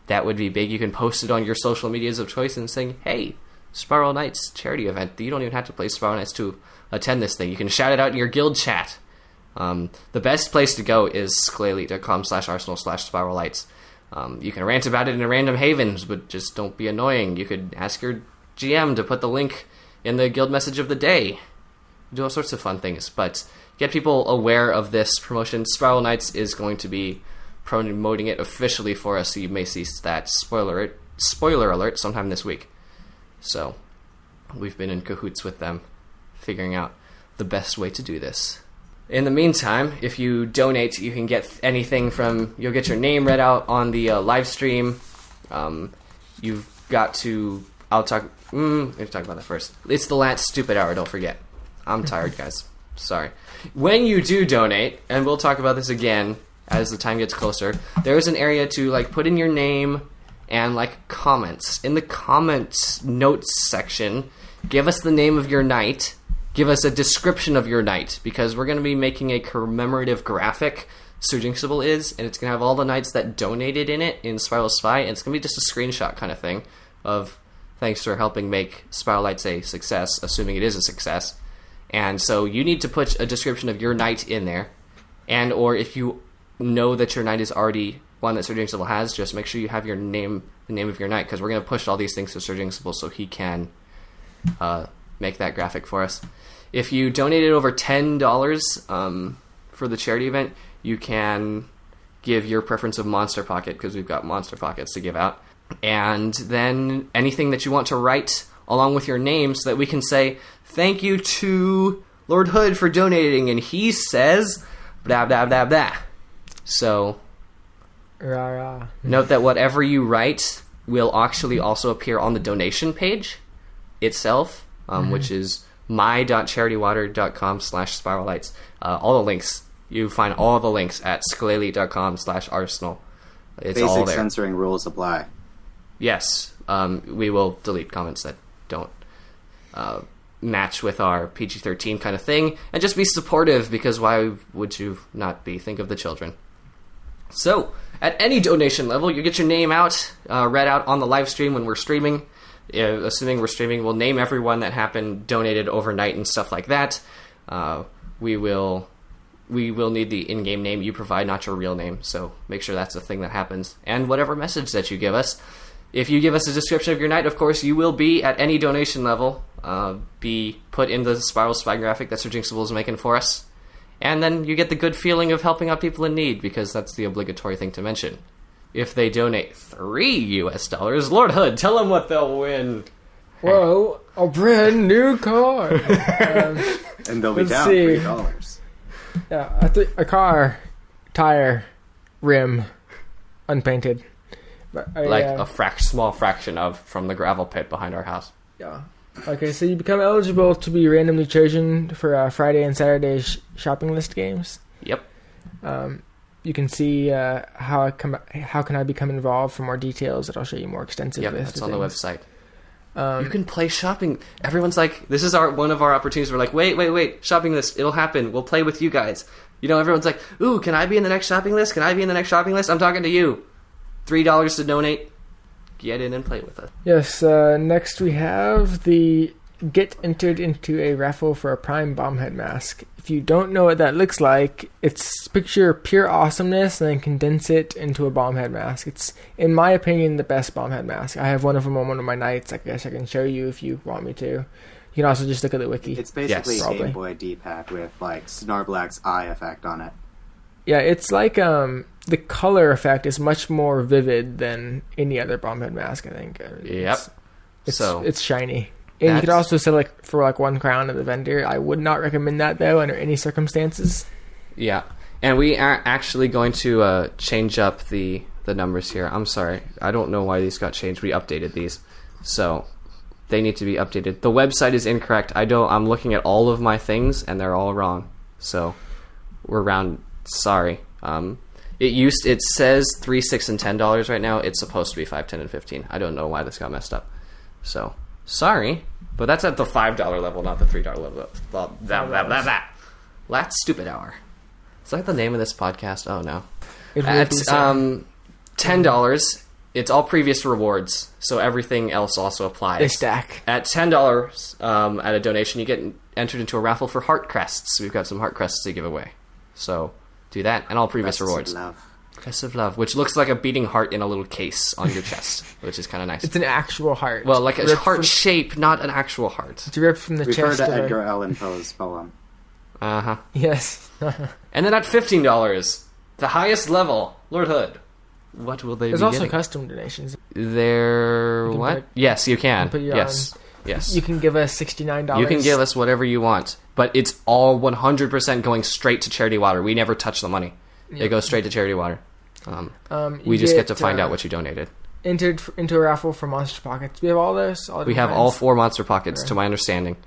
That would be big. You can post it on your social medias of choice and saying, hey, Spiral Knights charity event. You don't even have to play Spiral Knights to attend this thing. You can shout it out in your guild chat. The best place to go is skyelite.com/Arsenal/Spiral Lights. You can rant about it in a random havens, but just don't be annoying. You could ask your GM to put the link in the guild message of the day. Do all sorts of fun things, but get people aware of this promotion. Spiral Knights is going to be promoting it officially for us, so you may see that spoiler alert sometime this week. So we've been in cahoots with them, figuring out the best way to do this. In the meantime, if you donate, you can get anything from, you'll get your name read out on the live stream. You've got to, we have to talk about that first. It's the last stupid hour, don't forget. I'm tired, guys. sorry. When you do donate, and we'll talk about this again as the time gets closer, there's an area to like put in your name and like comments. In the comments notes section, give us the name of your night. Give us a description of your night, because we're going to be making a commemorative graphic, Surging Sybil is, and it's going to have all the nights that donated in it in Spiral Spy, and it's going to be just a screenshot kind of thing of thanks for helping make Spiral Lights a success, assuming it is a success. And so you need to put a description of your night in there, and or if you know that your night is already one that Surging Sybil has, just make sure you have your name, the name of your night, because we're going to push all these things to Surging Sybil so he can make that graphic for us. If you donated over $10 for the charity event, you can give your preference of Monster Pocket, because we've got Monster Pockets to give out. And then anything that you want to write along with your name so that we can say, thank you to Lord Hood for donating, and he says, blah, blah, blah, blah. So, note that whatever you write will actually also appear on the donation page itself, which is my.charitywater.com/spirallights. All the links, you find all the links at skalely.com/arsenal. It's all there. Basic censoring rules apply. Yes, we will delete comments that don't match with our PG-13 kind of thing, and just be supportive, because why would you not be? Think of the children. So, at any donation level, you get your name out, read out on the live stream when we're streaming. Assuming we're streaming, we'll name everyone that happened, donated overnight and stuff like that. We will need the in-game name you provide, not your real name, so make sure that's the thing that happens. And whatever message that you give us. If you give us a description of your night, of course, you will be, at any donation level, be put in the Spiral Spy graphic that Surging Sybil is making for us. And then you get the good feeling of helping out people in need, because that's the obligatory thing to mention. If they donate $3, Lord Hood, tell them what they'll win. Whoa, a brand new car. And they'll be down $3. Yeah, a car, tire, rim, unpainted. But a small fraction from the gravel pit behind our house. Yeah. Okay, so you become eligible to be randomly chosen for Friday and Saturday shopping list games. Yep. You can see how can I become involved for more details. That I'll show you more extensive. Yep, that's on the website. You can play shopping. Everyone's like, this is one of our opportunities. We're like, wait, shopping list. It'll happen. We'll play with you guys. Everyone's like, ooh, can I be in the next shopping list? Can I be in the next shopping list? I'm talking to you. $3 to donate. Get in and play with us. Yes, next we have the get entered into a raffle for a Prime Bombhead mask. If you don't know what that looks like, it's picture pure awesomeness and then condense it into a Bombhead mask. It's, in my opinion, the best Bombhead mask. I have one of them on one of my nights. I guess I can show you if you want me to. You can also just look at the wiki. It's basically a Game Boy D-pad with like Snorlax's eye effect on it. Yeah, it's like the color effect is much more vivid than any other Bombhead mask, I think. Yep. It's shiny. And you could also sell it for like $1 at the vendor. I would not recommend that, though, under any circumstances. Yeah. And we are actually going to change up the numbers here. I'm sorry. I don't know why these got changed. We updated these. So they need to be updated. The website is incorrect. I'm looking at all of my things, and they're all wrong. So we're round. Sorry. It says $3, $6, and $10 right now. It's supposed to be $5, $10, and $15. I don't know why this got messed up. So sorry, but that's at the $5 level, not the $3 level. Last stupid hour. Is that the name of this podcast? Oh no. At $10, it's all previous rewards, so everything else also applies. They stack. At $10, at a donation, you get entered into a raffle for heart crests. We've got some heart crests to give away. So do that, and all previous rewards. Crest of Love, which looks like a beating heart in a little case on your chest, which is kind of nice. It's an actual heart. Well, like a heart shape, not an actual heart. It's ripped from the chest. Refer to Edgar Allan Poe's poem. Uh-huh. Yes. And then at $15, the highest level, Lord Hood. What will they be There's also getting? custom donations. What? Yes, you can. Yes. You can give us $69. You can give us whatever you want, but it's all 100% going straight to Charity Water. We never touch the money. It goes straight to Charity Water. We just get to find out what you donated. Entered into a raffle for Monster Pockets. We have all those? We have all 4 Monster Pockets, to my understanding.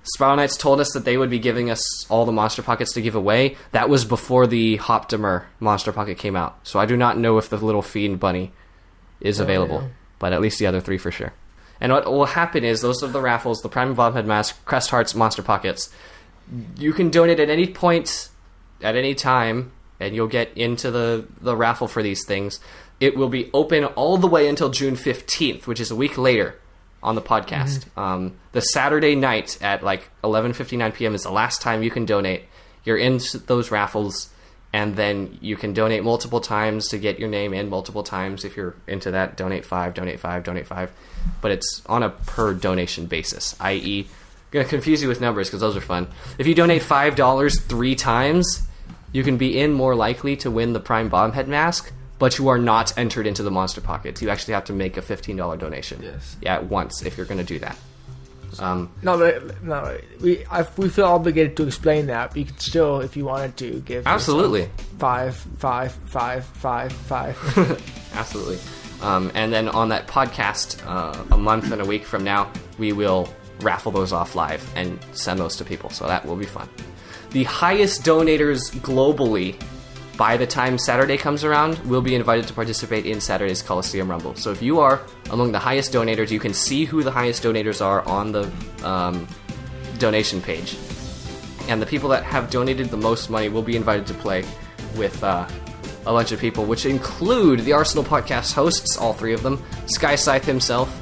Spiral Knights told us that they would be giving us all the Monster Pockets to give away. That was before the Hoptimer Monster Pocket came out. So I do not know if the little Fiend Bunny is available. Yeah. But at least the other 3 for sure. And what will happen is, those are the raffles, the Prime Bombhead Mask, Crest Hearts, Monster Pockets. You can donate at any point, at any time, and you'll get into the raffle for these things. It will be open all the way until June 15th, which is a week later on the podcast. The Saturday night at like 11:59 p.m. is the last time you can donate. You're in those raffles, and then you can donate multiple times to get your name in multiple times. If you're into that, donate 5, donate 5, donate 5. But it's on a per donation basis, i.e., I'm going to confuse you with numbers because those are fun. If you donate $5 3 times, you can be in more likely to win the Prime Bombhead Mask, but you are not entered into the Monster Pockets. You actually have to make a $15 donation. Yes. Yeah, at once if you're going to do that. No, we feel obligated to explain that, but you can still, if you wanted to, give absolutely 5, 5, 5, 5, 5. Absolutely. And then on that podcast, a month and a week from now, we will raffle those off live and send those to people. So that will be fun. The highest donators globally, by the time Saturday comes around, will be invited to participate in Saturday's Coliseum Rumble. So if you are among the highest donators, you can see who the highest donators are on the donation page. And the people that have donated the most money will be invited to play with a bunch of people, which include the Arsenal podcast hosts, all 3 of them, Sky-Scythe himself,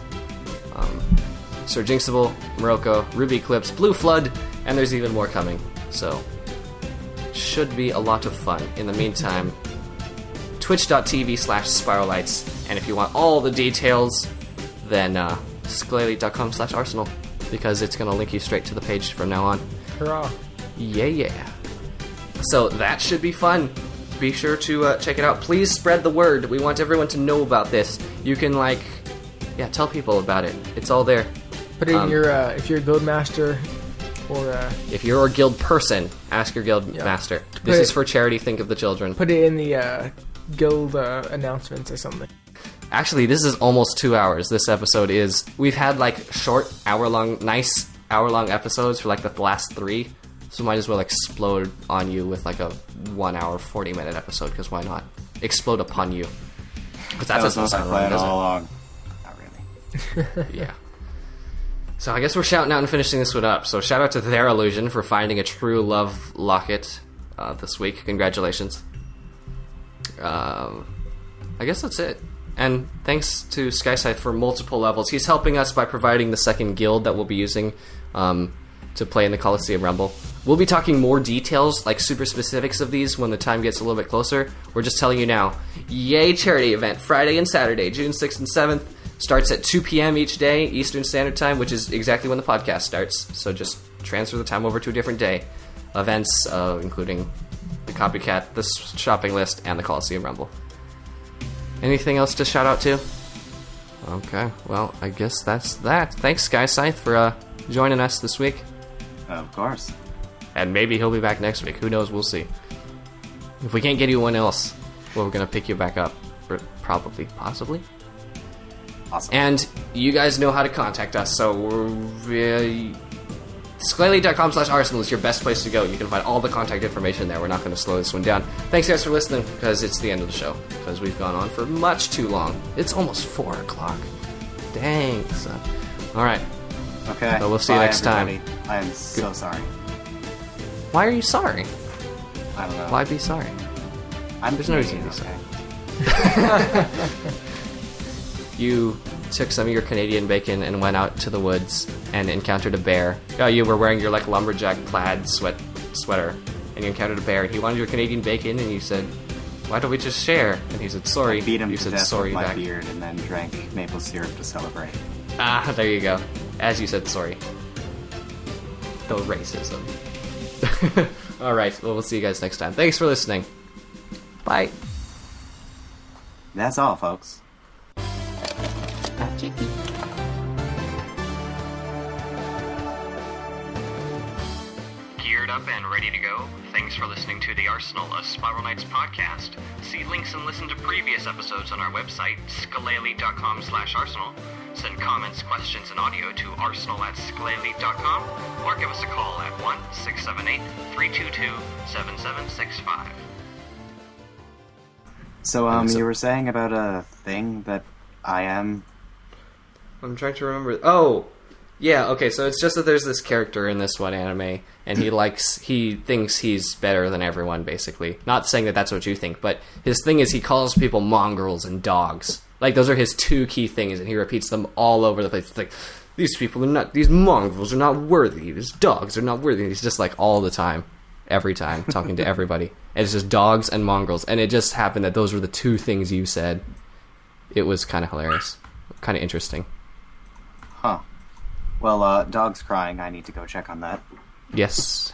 Sir Jinxable, Morocco, Ruby Clips, Blue Flood, and there's even more coming. So should be a lot of fun. In the meantime, twitch.tv/spiralites, and if you want all the details, then skalelite.com/arsenal, because it's going to link you straight to the page from now on. Hurrah. Yeah. So that should be fun. Be sure to check it out. Please spread the word. We want everyone to know about this. You can, tell people about it. It's all there. Put it in your, if you're a guild master, or if you're a guild person, ask your guild master. This is for charity. Think of the children. Put it in the guild announcements or something. Actually, this is almost 2 hours. This episode is. We've had short nice hour-long episodes for the last 3. So might as well explode on you with a 1 hour 40-minute episode, because why not? Explode upon you. Because that doesn't sound right, does it? All along. Not really. Yeah. So I guess we're shouting out and finishing this one up. So shout out to Their Illusion for finding a true love locket this week. Congratulations. I guess that's it. And thanks to Sky-Scythe for multiple levels. He's helping us by providing the second guild that we'll be using to play in the Coliseum Rumble. We'll be talking more details, super specifics of these, when the time gets a little bit closer. We're just telling you now. Yay charity event, Friday and Saturday, June 6th and 7th. Starts at 2 p.m. each day, Eastern Standard Time, which is exactly when the podcast starts. So just transfer the time over to a different day. Events, including the Copycat, the shopping list, and the Coliseum Rumble. Anything else to shout out to? Okay, well, I guess that's that. Thanks, Sky-Scythe, for joining us this week. Of course. And maybe he'll be back next week. Who knows? We'll see. If we can't get anyone else, we're going to pick you back up. Probably, possibly. Awesome. And you guys know how to contact us, so Skalelite.com/arsenal is your best place to go. You can find all the contact information there. We're not going to slow this one down. Thanks, guys, for listening, because it's the end of the show. Because we've gone on for much too long. It's almost 4 o'clock. Dang, son. All right. Okay. So we'll see you next everybody. time. I am so sorry. Why are you sorry? I don't know. Why be sorry? There's no reason to be sorry. You took some of your Canadian bacon and went out to the woods and encountered a bear. Oh, you were wearing your lumberjack plaid sweater, and you encountered a bear, and he wanted your Canadian bacon, and you said, "Why don't we just share?" And he said, "Sorry." I beat him you to said death sorry with my back. beard and then drank maple syrup to celebrate. Ah, there you go. As you said, sorry. The racism. Alright, well, we'll see you guys next time. Thanks for listening. Bye. That's all, folks. Geared up and ready to go? Thanks for listening to the Arsenal of Spiral Knights podcast. See links and listen to previous episodes on our website, skaleli.com/arsenal. Send comments, questions, and audio to arsenal@skaleli.com or give us a call at 1-678-322-7765. So, you were saying about a thing that I am... I'm trying to remember. Oh, yeah, okay, so it's just that there's this character in this one anime, and he thinks he's better than everyone, basically. Not saying that that's what you think, but his thing is he calls people mongrels and dogs. Like, those are his two key things, and he repeats them all over the place. It's like, these mongrels are not worthy, these dogs are not worthy. He's just like, all the time, every time, talking to everybody. And it's just dogs and mongrels, and it just happened that those were the two things you said. It was kind of hilarious. Kind of interesting. Huh. Well, dog's crying. I need to go check on that. Yes.